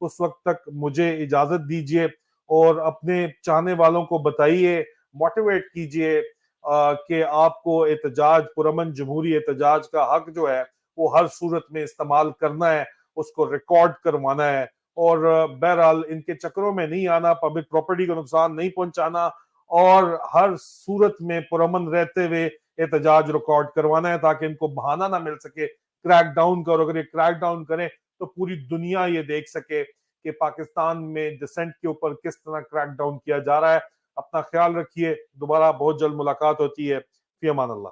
Speaker 1: اس وقت تک مجھے اجازت دیجیے اور اپنے چاہنے والوں کو بتائیے، موٹیویٹ کیجیے کہ آپ کو احتجاج، پرامن جمہوری احتجاج کا حق جو ہے وہ ہر صورت میں استعمال کرنا ہے، اس کو ریکارڈ کروانا ہے، اور بہرحال ان کے چکروں میں نہیں آنا، پبلک پراپرٹی کو نقصان نہیں پہنچانا، اور ہر صورت میں پرامن رہتے ہوئے احتجاج ریکارڈ کروانا ہے تاکہ ان کو بہانہ نہ مل سکے کریک ڈاؤن کرو۔ اگر یہ کریک ڈاؤن کریں تو پوری دنیا یہ دیکھ سکے کہ پاکستان میں ڈسینٹ کے اوپر کس طرح کریک ڈاؤن کیا جا رہا ہے۔ اپنا خیال رکھیے، دوبارہ بہت جلد ملاقات ہوتی ہے، فی امان اللہ۔